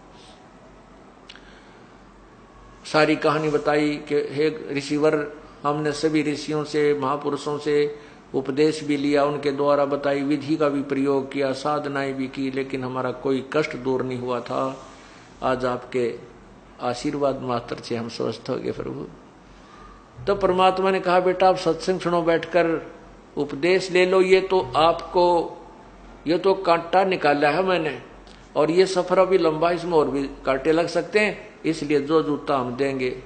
Speaker 1: सारी कहानी बताई कि हे ऋषिवर, हमने सभी ऋषियों से, महापुरुषों से उपदेश भी लिया, उनके द्वारा बताई विधि का भी प्रयोग किया, साधनाएं भी की, लेकिन हमारा कोई कष्ट दूर नहीं हुआ था। आज आपके आशीर्वाद मात्र से हम स्वस्थ हो गए प्रभु। तो परमात्मा ने कहा, बेटा आप सत्संग सुनो, बैठकर उपदेश ले लो। ये तो आपको, ये तो कांटा निकाला है मैंने, और ये सफर अभी लंबा, इसमें और भी कांटे लग सकते हैं, इसलिए जो जूता हम देंगे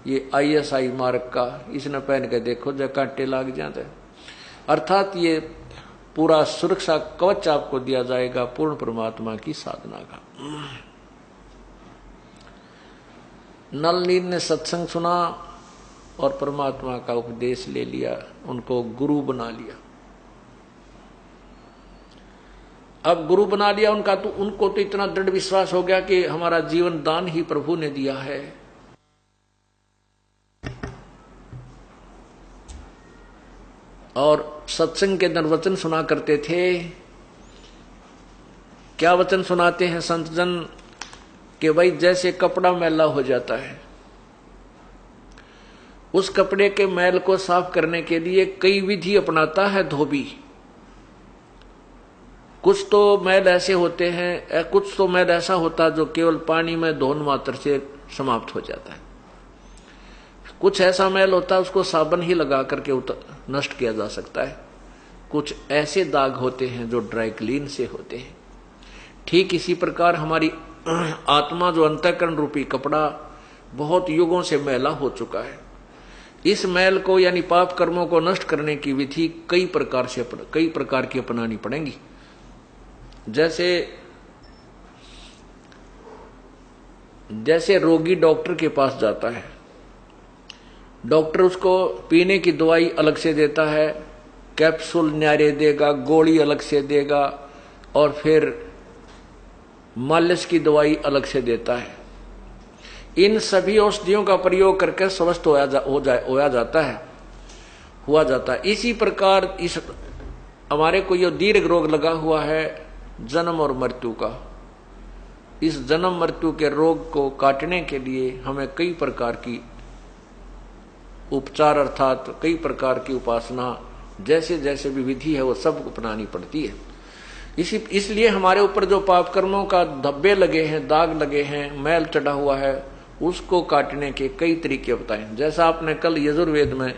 Speaker 1: ये ISI मार्ग का, इसने पहन के देखो जब कांटे लग जाते। अर्थात ये पूरा सुरक्षा कवच आपको दिया जाएगा पूर्ण परमात्मा की साधना का। नल नील ने सत्संग सुना और परमात्मा का उपदेश ले लिया, उनको गुरु बना लिया। अब गुरु बना लिया उनका, तो उनको तो इतना दृढ़ विश्वास हो गया कि हमारा जीवन दान ही प्रभु ने दिया है। और सत्संग के अंदर वचन सुना करते थे। क्या वचन सुनाते हैं संत जन? कि भाई जैसे कपड़ा मैला हो जाता है, उस कपड़े के मैल को साफ करने के लिए कई विधि अपनाता है धोबी। कुछ तो मैल ऐसे होते हैं, कुछ तो मैल ऐसा होता है जो केवल पानी में धोन मात्र से समाप्त हो जाता है। कुछ ऐसा मैल होता है उसको साबुन ही लगा करके नष्ट किया जा सकता है। कुछ ऐसे दाग होते हैं जो ड्राई क्लीन से होते हैं। ठीक इसी प्रकार हमारी आत्मा जो अंतःकरण रूपी कपड़ा बहुत युगों से मैला हो चुका है, इस मैल को यानी पाप कर्मों को नष्ट करने की विधि कई प्रकार की अपनानी पड़ेंगी। जैसे रोगी डॉक्टर के पास जाता है, डॉक्टर उसको पीने की दवाई अलग से देता है, कैप्सूल न्यारे देगा, गोली अलग से देगा, और फिर मालिश की दवाई अलग से देता है। इन सभी औषधियों का प्रयोग करके स्वस्थ हुआ जाता है। इसी प्रकार इस हमारे को ये दीर्घ रोग लगा हुआ है जन्म और मृत्यु का। इस जन्म मृत्यु के रोग को काटने के लिए हमें कई प्रकार की उपचार अर्थात कई प्रकार की उपासना जैसे जैसे भी विधि है वो सब अपनानी पड़ती है। इसलिए हमारे ऊपर जो पाप कर्मों का धब्बे लगे हैं, दाग लगे हैं, मैल चढ़ा हुआ है, उसको काटने के कई तरीके बताए। जैसा आपने कल यजुर्वेद में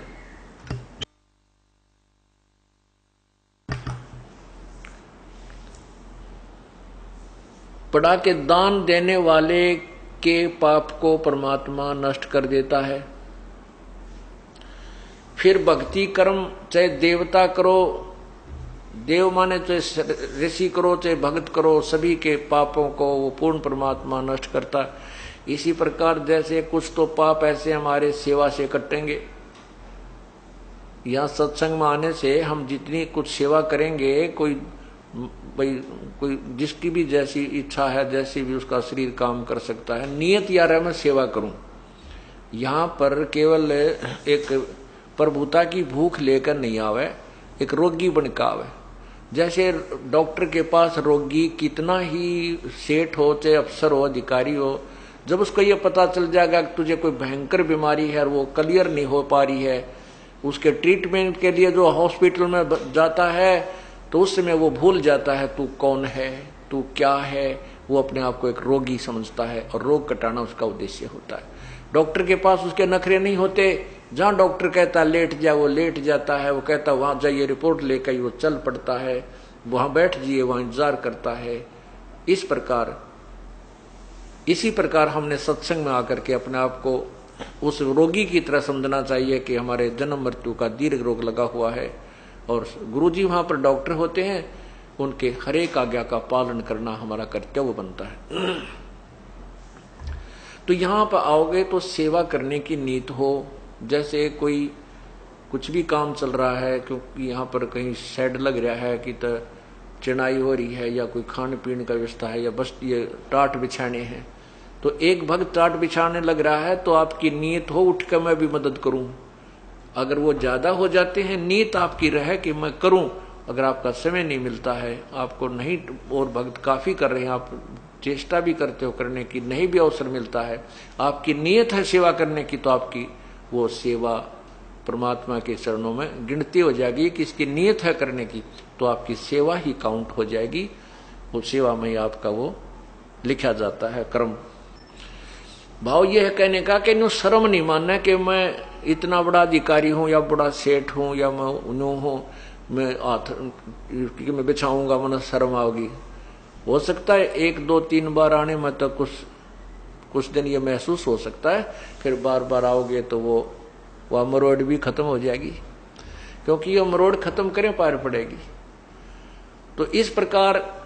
Speaker 1: पढ़ा के दान देने वाले के पाप को परमात्मा नष्ट कर देता है। फिर भक्ति कर्म चाहे देवता करो, देव माने चाहे ऋषि करो चाहे भक्त करो, सभी के पापों को वो पूर्ण परमात्मा नष्ट करता। इसी प्रकार जैसे कुछ तो पाप ऐसे हमारे सेवा से कटेंगे, यहाँ सत्संग में आने से हम जितनी कुछ सेवा करेंगे, कोई जिसकी भी जैसी इच्छा है, जैसी भी उसका शरीर काम कर सकता है, नियत यार मैं सेवा करूं। यहाँ पर केवल एक प्रभुता की भूख लेकर नहीं आवे, एक रोगी बनकर आवे। जैसे डॉक्टर के पास रोगी कितना ही सेठ हो चाहे अफसर हो अधिकारी हो, जब उसको ये पता चल जाएगा कि तुझे कोई भयंकर बीमारी है और वो क्लियर नहीं हो पा रही है, उसके ट्रीटमेंट के लिए जो हॉस्पिटल में जाता है तो उस समय वो भूल जाता है तू कौन है, तू क्या है। वो अपने आप को एक रोगी समझता है और रोग कटाना उसका उद्देश्य होता है। डॉक्टर के पास उसके नखरे नहीं होते, जहां डॉक्टर कहता है लेट जा वो लेट जाता है, वो कहता वहां जाइए रिपोर्ट लेकर वो चल पड़ता है, वहां बैठ जाइए वहां इंतजार करता है। इसी प्रकार हमने सत्संग में आकर के अपने आप को उस रोगी की तरह समझना चाहिए कि हमारे जन्म मृत्यु का दीर्घ रोग लगा हुआ है और गुरुजी वहां पर डॉक्टर होते हैं, उनके हर एक आज्ञा का पालन करना हमारा कर्तव्य बनता है। तो यहां पर आओगे तो सेवा करने की नीत हो। जैसे कोई कुछ भी काम चल रहा है, क्योंकि यहाँ पर कहीं शेड लग रहा है कि तो चिनाई हो रही है या कोई खाने पीने का व्यवस्था है या बस ये टाट बिछाने हैं, तो एक भक्त टाट बिछाने लग रहा है तो आपकी नीयत हो उठ कर मैं भी मदद करूं। अगर वो ज्यादा हो जाते हैं, नीयत आपकी रहे कि मैं करूं, अगर आपका समय नहीं मिलता है, आपको नहीं और भक्त काफी कर रहे हैं, आप चेष्टा भी करते हो करने की, नहीं भी अवसर मिलता है, आपकी नीयत है सेवा करने की, तो आपकी वो सेवा परमात्मा के चरणों में गिनती हो जाएगी कि इसकी नीयत है करने की, तो आपकी सेवा ही काउंट हो जाएगी। वो सेवा में ही आपका वो लिखा जाता है कर्म। भाव ये है कहने का कि नो शर्म नहीं मानना कि मैं इतना बड़ा अधिकारी हूं या बड़ा सेठ हूं या मैं नो हूं, मैं बिछाऊंगा मन शर्म आओगी। हो सकता है 1 2 3 बार आने में तो कुछ दिन ये महसूस हो सकता है, फिर बार बार आओगे तो वो मरोड़ भी खत्म हो जाएगी, क्योंकि ये मरोड़ खत्म करें पार पड़ेगी। तो इस प्रकार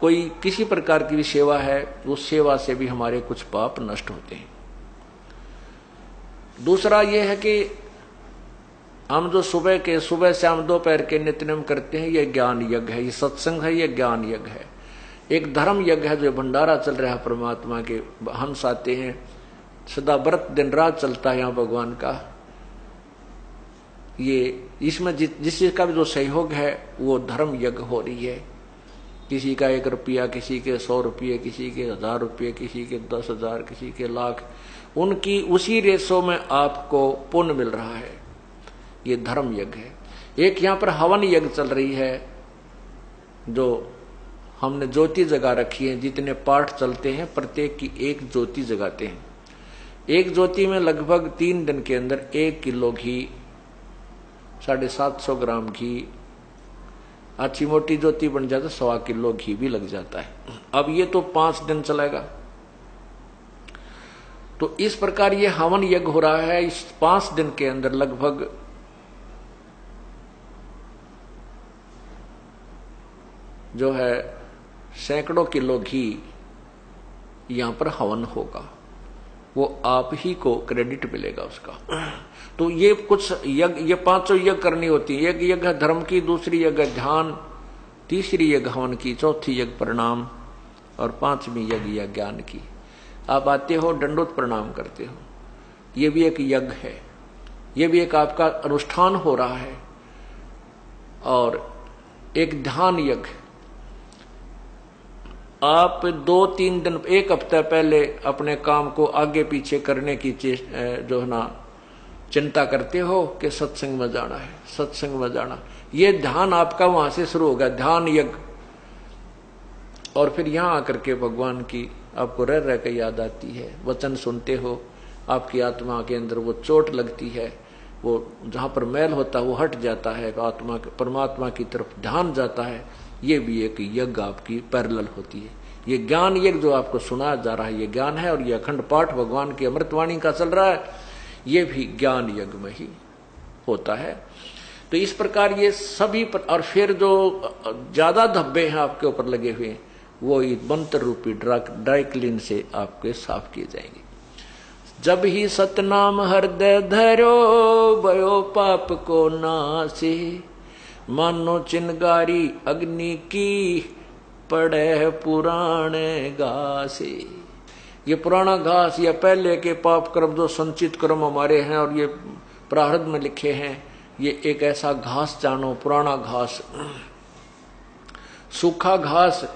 Speaker 1: कोई किसी प्रकार की भी सेवा है, उस सेवा से भी हमारे कुछ पाप नष्ट होते हैं। दूसरा यह है कि हम जो सुबह शाम दोपहर के नित्यनेम करते हैं, यह ज्ञान यज्ञ है, ये सत्संग है, यह ज्ञान यज्ञ है। एक धर्म यज्ञ है जो भंडारा चल रहा है परमात्मा के, हंस आते हैं, सदा व्रत दिन रात चलता है यहाँ भगवान का। ये इसमें जिस चीज का भी जो सहयोग है वो धर्म यज्ञ हो रही है। किसी का 1 रुपया, किसी के 100 रुपये, किसी के 1000 रुपये, किसी के 10,000, किसी के लाख, उनकी उसी रेशो में आपको पुण्य मिल रहा है। ये धर्म यज्ञ है। एक यहाँ पर हवन यज्ञ चल रही है, जो हमने ज्योति जगा रखी है। जितने पाठ चलते हैं प्रत्येक की एक ज्योति जगाते हैं। एक ज्योति में लगभग 3 दिन के अंदर 1 किलो घी, 750 ग्राम घी, अच्छी मोटी ज्योति बन जाता है 1.25 किलो घी भी लग जाता है। अब ये तो 5 दिन चलेगा। तो इस प्रकार ये हवन यज्ञ हो रहा है। इस 5 दिन के अंदर लगभग जो है सैकड़ों किलो घी यहां पर हवन होगा, वो आप ही को क्रेडिट मिलेगा उसका। तो ये कुछ यज्ञ, ये 5 यज्ञ करनी होती है। एक यज्ञ धर्म की, दूसरी यज्ञ ध्यान, तीसरी यज्ञ हवन की, चौथी यज्ञ प्रणाम और 5वीं यज्ञ या ज्ञान की। आप आते हो, दंडोत प्रणाम करते हो, ये भी एक यज्ञ है, ये भी एक आपका अनुष्ठान हो रहा है। और एक ध्यान यज्ञ, आप 2-3 दिन, 1 हफ्ता पहले अपने काम को आगे पीछे करने की जो है ना चिंता करते हो कि सत्संग में जाना है, सत्संग में जाना, ये ध्यान आपका वहां से शुरू होगा, ध्यान यज्ञ। और फिर यहां आकर के भगवान की आपको रह रह के याद आती है, वचन सुनते हो, आपकी आत्मा के अंदर वो चोट लगती है, वो जहां पर मैल होता है वो हट जाता है, आत्मा परमात्मा की तरफ ध्यान जाता है। ये भी एक यज्ञ आपकी पैरेलल होती है। ये ज्ञान यज्ञ जो आपको सुनाया जा रहा है, ये ज्ञान है, और ये अखंड पाठ भगवान की अमृतवाणी का चल रहा है, ये भी ज्ञान यज्ञ में ही होता है। तो इस प्रकार ये सभी और फिर जो ज्यादा धब्बे हैं आपके ऊपर लगे हुए, वो मंत्र रूपी ड्राई क्लीन से आपके साफ किए जाएंगे। जब ही सतनाम हृदय धरो, भयो पाप को नासे, मानो चिनगारी अग्नि की, पड़े पुराने घासे। ये पुराना घास या पहले के पाप कर्म जो संचित कर्म हमारे हैं और ये प्रारब्ध में लिखे हैं, ये एक ऐसा घास जानो, पुराना घास, सूखा घास,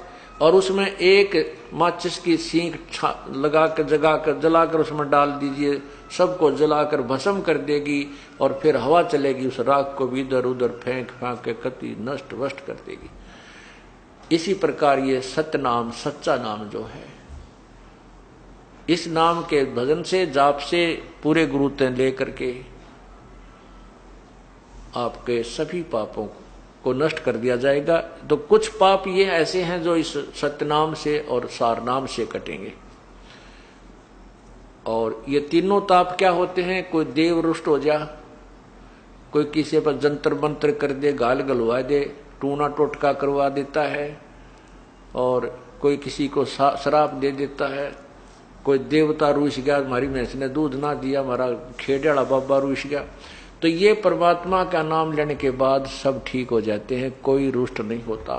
Speaker 1: और उसमें एक माचिस की सींक लगा कर जलाकर उसमें डाल दीजिए, सबको जलाकर भस्म कर देगी, और फिर हवा चलेगी, उस राख को भी इधर उधर फेंक के कति नष्ट वष्ट कर देगी। इसी प्रकार ये सत्य नाम, सच्चा नाम जो है, इस नाम के भजन से, जाप से, पूरे गुरुते लेकर के आपके सभी पापों को नष्ट कर दिया जाएगा। तो कुछ पाप ये ऐसे हैं जो इस सत्यनाम से और सारनाम से कटेंगे। और ये तीनों ताप क्या होते हैं? कोई देव रुष्ट हो जा, कोई किसी पर जंतर मंत्र कर दे, गाल गलवा दे, टूना टोटका करवा देता है, और कोई किसी को शराप दे देता है, कोई देवता रूस गया, हमारी भैंस ने दूध ना दिया, हमारा खेड़ेड़ा बाबा रूस गया। तो ये परमात्मा का नाम लेने के बाद सब ठीक हो जाते हैं, कोई रुष्ट नहीं होता,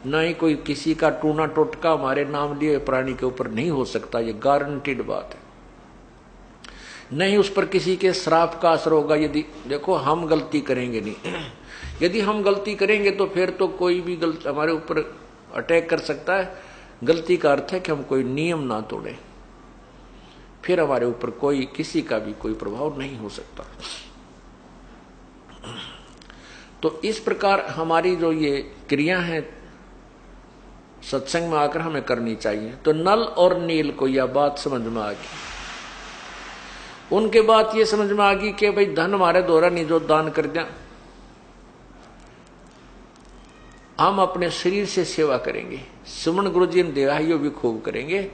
Speaker 1: न ही कोई किसी का टूना टोटका हमारे नाम लिए प्राणी के ऊपर नहीं हो सकता, ये गारंटीड बात है। नहीं उस पर किसी के श्राप का असर होगा। यदि देखो हम गलती करेंगे नहीं, यदि हम गलती करेंगे तो फिर तो कोई भी गलती हमारे ऊपर अटैक कर सकता है। गलती का अर्थ है कि हम कोई नियम ना तोड़े, फिर हमारे ऊपर कोई किसी का भी कोई प्रभाव नहीं हो सकता। तो इस प्रकार हमारी जो ये क्रिया है सत्संग में आकर हमें करनी चाहिए। तो नल और नील को यह बात समझ में आ गई। उनके बात ये समझ में आ गई कि भाई धन हमारे द्वारा नहीं जो दान कर दिया, हम अपने शरीर से सेवा करेंगे। सुमन गुरु जी ने देहाइयों भी खूब करेंगे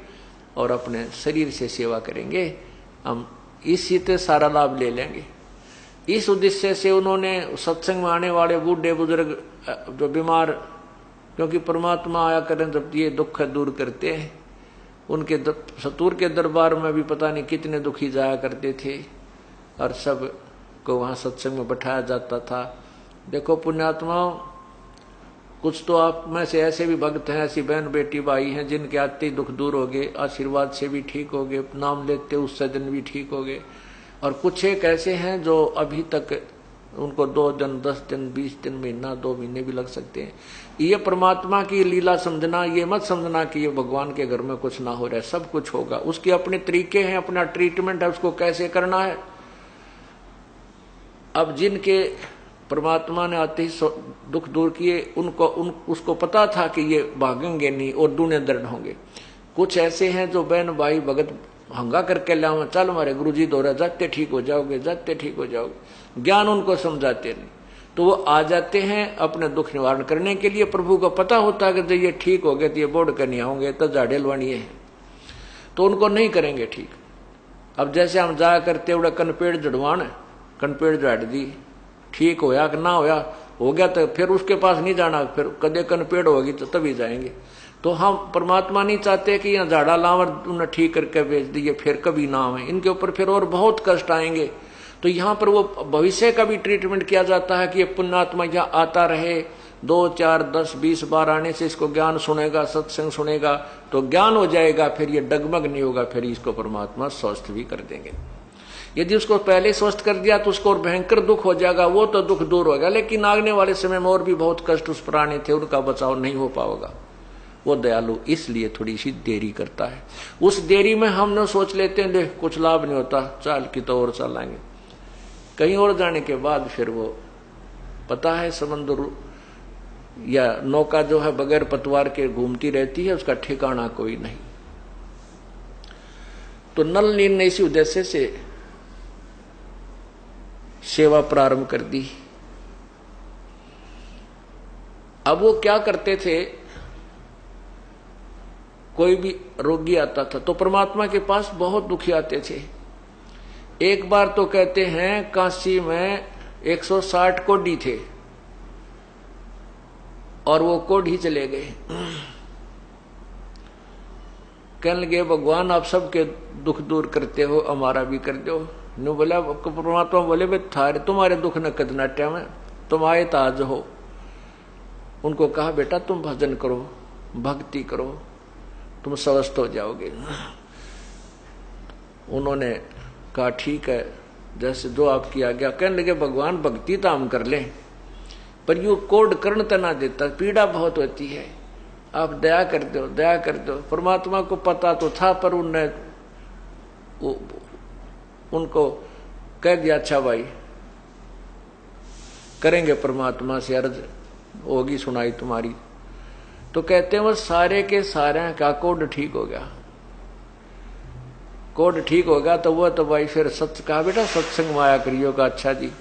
Speaker 1: और अपने शरीर से सेवा करेंगे, हम इसी से सारा लाभ ले लेंगे। इस उद्देश्य से उन्होंने सत्संग में आने वाले बूढ़े बुजुर्ग जो बीमार, क्योंकि परमात्मा आया करें जब ये दुख दूर करते हैं, उनके सतूर के दरबार में भी पता नहीं कितने दुखी जाया करते थे, और सब को वहां सत्संग में बैठाया जाता था। देखो पुण्यात्माओं, कुछ तो आप में से ऐसे भी भक्त हैं, ऐसी बहन बेटी भाई हैं जिनके आते ही दुख दूर हो गए, आशीर्वाद से भी ठीक हो गए, नाम लेते उससे दिन भी ठीक हो गए। और कुछ एक ऐसे हैं जो अभी तक उनको 2 दिन, 10 दिन, 20 दिन, महीना, 2 महीने भी लग सकते हैं। ये परमात्मा की लीला समझना, ये मत समझना कि ये भगवान के घर में कुछ ना हो रहा है, सब कुछ होगा। उसके अपने तरीके हैं, अपना ट्रीटमेंट है, उसको कैसे करना है। अब जिनके परमात्मा ने आते ही दुख दूर किए, उसको पता था कि ये भागेंगे नहीं और दूने दर्द होंगे। कुछ ऐसे हैं जो बहन भाई भगत हंगा करके लाओ, चल हमारे गुरु जी दौरा, जाते ठीक हो जाओगे, जाते ठीक हो जाओगे, ज्ञान उनको समझाते नहीं, तो वो आ जाते हैं अपने दुख निवारण करने के लिए। प्रभु को पता होता है कि जब ये ठीक हो गए तो ये बोर्ड करनी होंगे, तो झाड़े लवानिए हैं, तो उनको नहीं करेंगे ठीक। अब जैसे हम जाया करते उड़ा कनपेड़ जड़वान, कनपेड़ झाड़ दी, ठीक होया कि ना होया, हो गया तो फिर उसके पास नहीं जाना, फिर कदे कनपेड़ होगी तो तभी जाएंगे। तो हम परमात्मा नहीं चाहते कि यहाँ झाड़ा लावर उन्हें ठीक करके बेच दिए, फिर कभी ना आए इनके ऊपर, फिर और बहुत कष्ट आएंगे। तो यहाँ पर वो भविष्य का भी ट्रीटमेंट किया जाता है कि ये पुण्यात्मा यहाँ आता रहे, 2, 4, 10, 20 बार आने से इसको ज्ञान सुनेगा, सत्संग सुनेगा तो ज्ञान हो जाएगा, फिर ये डगमग नहीं होगा, फिर इसको परमात्मा स्वस्थ भी कर देंगे। यदि उसको पहले स्वस्थ कर दिया तो उसको और भयंकर दुख हो जाएगा, वो तो दुख दूर होगा, लेकिन आगने वाले समय में और भी बहुत कष्ट उस प्राणी थे, उनका बचाव नहीं हो पाएगा। वो दयालु इसलिए थोड़ी सी देरी करता है। उस देरी में हम न सोच लेते हैं देख कुछ लाभ नहीं होता, चाल की तो और चलाएंगे, कहीं और जाने के बाद फिर वो पता है समुद्र या नौका जो है बगैर पतवार के घूमती रहती है, उसका ठिकाना कोई नहीं। तो नल नील ने इसी उद्देश्य से सेवा प्रारंभ कर दी। अब वो क्या करते थे, कोई भी रोगी आता था तो परमात्मा के पास बहुत दुखी आते थे। एक बार तो कहते हैं काशी में 160 कोढ़ी थे और वो कोढ़ी चले गए। कहने लगे भगवान आप सबके दुख दूर करते हो, हमारा भी कर दो। नु बोला परमात्मा बोले भाई थारे तुम्हारे दुख न कद नाट्या में, तुम आए ताज हो। उनको कहा बेटा तुम भजन करो, भक्ति करो, तुम स्वस्थ हो जाओगे। उन्होंने कहा ठीक है, जैसे जो आपकी आज्ञा। कहने लगे भगवान भक्ति तो हम कर लें, पर यू कोड कर्ण तना देता, पीड़ा बहुत होती है, आप दया कर दो, दया कर दो। परमात्मा को पता तो था, पर उनने उनको कह दिया अच्छा भाई करेंगे, परमात्मा से अर्ज होगी सुनाई तुम्हारी। तो कहते हैं वो सारे के सारे का कोड ठीक हो गया। कोड ठीक होगा तो वो तो भाई फिर सत्य कहा बेटा सत्संग माया करियो का। अच्छा जी,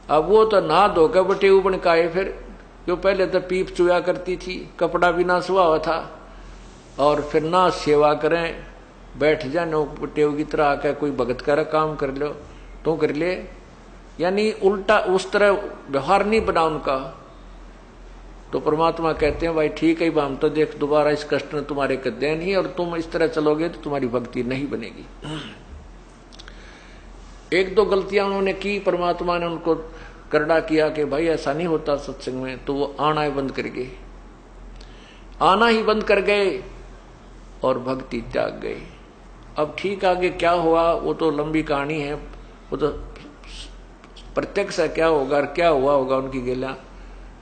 Speaker 1: अब वो तो ना धोकर बटे उबन काए, फिर जो पहले तो पीप चुया करती थी, कपड़ा भी ना सुहा हुआ था, और फिर ना सेवा करें, बैठ जा नो टेव की तरह आकर कोई भगत कर काम कर लो तो कर ले, यानी उल्टा उस तरह व्यवहार नहीं बना उनका। तो परमात्मा कहते हैं भाई ठीक है, हम तो देख दोबारा इस कष्ट ने तुम्हारे कदे नहीं, और तुम इस तरह चलोगे तो तुम्हारी भक्ति नहीं बनेगी। एक दो गलतियां उन्होंने की, परमात्मा ने उनको करड़ा किया कि भाई ऐसा नहीं होता सत्संग में, तो वो आना ही बंद कर गए, आना ही बंद कर गए और भक्ति त्याग गए। अब ठीक आगे क्या हुआ वो तो लंबी कहानी है, वो तो प्रत्यक्ष है क्या होगा क्या हुआ होगा उनकी गेला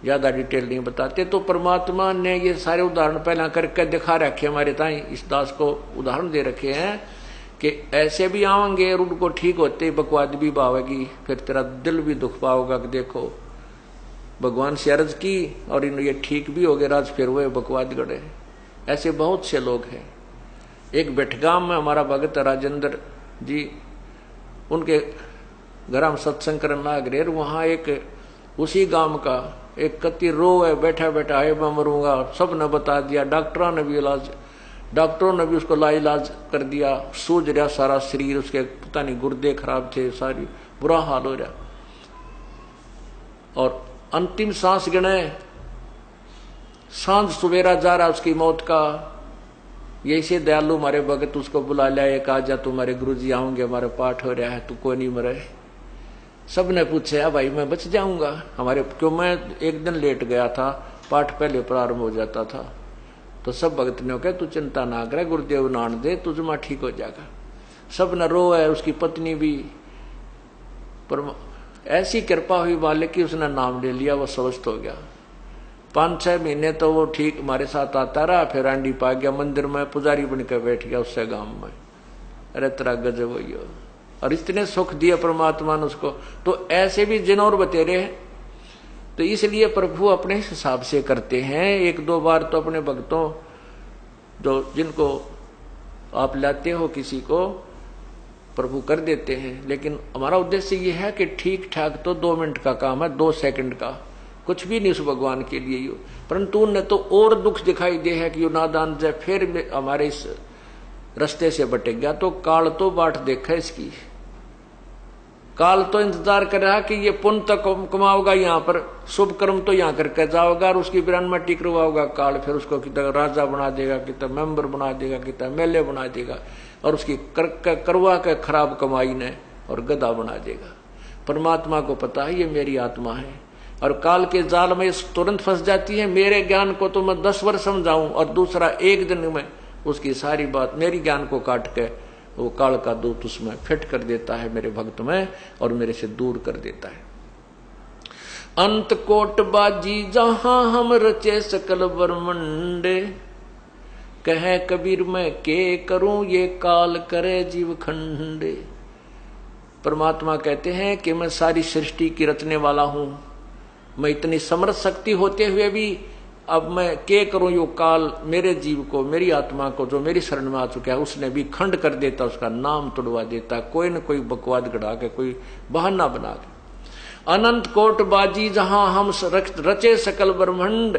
Speaker 1: ज्यादा डिटेल नहीं बताते। तो परमात्मा ने ये सारे उदाहरण पहला करके दिखा रखे हमारे ताई, इस दास को उदाहरण दे रखे हैं कि ऐसे भी आवेंगे और उनको ठीक होते बकवाद भी पावेगी, फिर तेरा दिल भी दुख पाओगा कि देखो भगवान से अर्ज की और इन ये ठीक भी हो गए राज, फिर वो बकवाद गड़े। ऐसे बहुत से लोग हैं। एक बेटगाम में हमारा भगत राजेंद्र जी, उनके घर में सत्संग करने लाग रहे, वहां एक उसी गांव का एक कति रो है, बैठा बैठा है मैं मरूंगा, सब ने बता दिया, डॉक्टरों ने भी इलाज, डॉक्टरों ने भी उसको लाइलाज कर दिया, सूज रहा सारा शरीर, उसके पता नहीं गुर्दे खराब थे, सारी बुरा हाल हो रहा, और अंतिम सांस गिने, सांझ सवेरा जा रहा उसकी मौत का। यही से दयालु हमारे भगत उसको बुला लिया, एक आजा तुम्हारे गुरुजी आऊंगे, हमारे पाठ हो रहा है, तू कोई नहीं मरे। सब ने पूछा भाई मैं बच जाऊंगा हमारे, क्यों मैं एक दिन लेट गया था, पाठ पहले प्रारंभ हो जाता था। तो सब भगत ने कहा तू चिंता ना करे, गुरुदेव नान दे, तुझमा ठीक हो जाएगा। सब न रो है, उसकी पत्नी भी, पर ऐसी कृपा हुई मालिक की उसने नाम ले लिया, वो स्वस्थ हो गया। 5-6 महीने तो वो ठीक हमारे साथ आता रहा, फिर आंडी पा गया, मंदिर में पुजारी बनकर बैठ गया उससे गांव में। अरे तेरा गजब हुई हो, और इतने सुख दिए परमात्मा ने उसको। तो ऐसे भी जिन और बतेरे हैं, तो इसलिए प्रभु अपने हिसाब से करते हैं। 1-2 बार तो अपने भक्तों जो जिनको आप लाते हो किसी को प्रभु कर देते हैं, लेकिन हमारा उद्देश्य ये है कि ठीक ठाक तो 2 मिनट का काम है, 2 सेकंड का कुछ भी नहीं उस भगवान के लिए यो। परंतु उन्हें तो और दुख दिखाई दे है कि यो नादान जय फिर हमारे इस रास्ते से भटक गया। तो काल तो बाट देखा इसकी, काल तो इंतजार कर रहा कि ये पुण्य तो कमाओगा यहाँ पर, शुभ कर्म तो यहाँ करके जाओगा, और उसकी बिरान में टिक करवाओगा काल, फिर उसको कितना राजा बना देगा, कितना मेंबर बना देगा, कितना मेले बना देगा, और उसकी करवा के खराब कमाई ने और गधा बना देगा। परमात्मा को पता है ये मेरी आत्मा है, और काल के जाल में तुरंत फंस जाती है। मेरे ज्ञान को तो मैं 10 वर्ष समझाऊं और दूसरा एक दिन में उसकी सारी बात मेरी ज्ञान को काट के वो काल का दूत उसमें फिट कर देता है मेरे भक्त में और मेरे से दूर कर देता है। अंत कोट बाजी जहां हम रचे सकल ब्रह्मंडे, कहे कबीर मैं के करूं ये काल करे जीव खंडे। परमात्मा कहते हैं कि मैं सारी सृष्टि की रचने वाला हूं, मैं इतनी समर्थ शक्ति होते हुए भी अब मैं के करूं यो काल मेरे जीव को, मेरी आत्मा को जो मेरी शरण में आ चुका है उसने भी खंड कर देता, उसका नाम तोड़वा देता, कोई न कोई बकवाद गढ़ा के कोई बहाना बना के। अनंत कोट बाजी जहां हम रचे सकल ब्रह्मंड।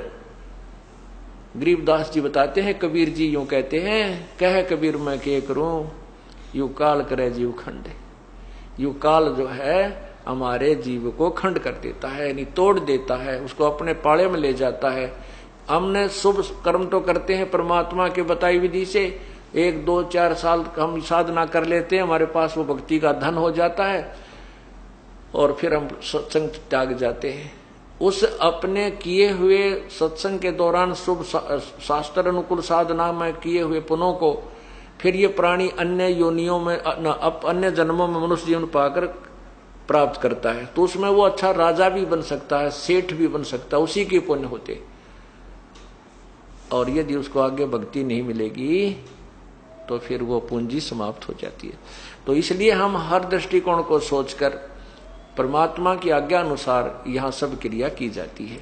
Speaker 1: गरीबदास जी बताते हैं, कबीर जी यूं कहते हैं, कह कबीर मैं के करूं यू काल करे जीव खंड। यू काल जो है हमारे जीव को खंड कर देता है, यानी तोड़ देता है, उसको अपने पाले में ले जाता है। हमने शुभ कर्म तो करते हैं परमात्मा के बताई विधि से, 1 2 4 साल हम साधना कर लेते हैं, हमारे पास वो भक्ति का धन हो जाता है और फिर हम सत्संग त्याग जाते हैं। उस अपने किए हुए सत्संग के दौरान शुभ शास्त्र अनुकूल साधना में किए हुए पुण्यों को फिर ये प्राणी अन्य योनियों में अन्य जन्मों में मनुष्य जीवन पाकर प्राप्त करता है, तो उसमें वो अच्छा राजा भी बन सकता है, सेठ भी बन सकता है, उसी के पुण्य होते। और यदि उसको आगे भक्ति नहीं मिलेगी तो फिर वो पूंजी समाप्त हो जाती है। तो इसलिए हम हर दृष्टिकोण को सोचकर परमात्मा की आज्ञा अनुसार यहां सब क्रिया की जाती है।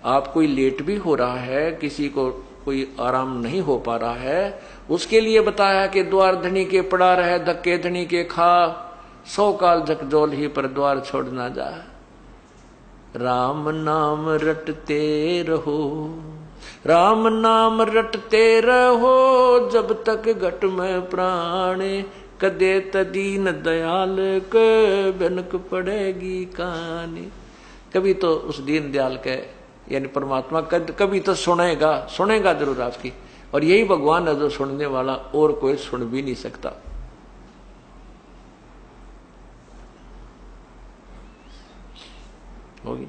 Speaker 1: आप कोई लेट भी हो रहा है, किसी को कोई आराम नहीं हो पा रहा है, उसके लिए बताया कि द्वार धनी के पड़ा रहे धक्के धनी के खा, 100 काल झकझोल ही पर द्वार छोड़ ना जा। राम नाम रटते रहो, राम नाम रटते रहो, जब तक घट में प्राणे, कदे तदीन दयाल के बनक पड़ेगी कानी। कभी तो उस दीन दयाल के यानी परमात्मा कभी तो सुनेगा जरूर आपकी, और यही भगवान है जो सुनने वाला, और कोई सुन भी नहीं सकता। होगी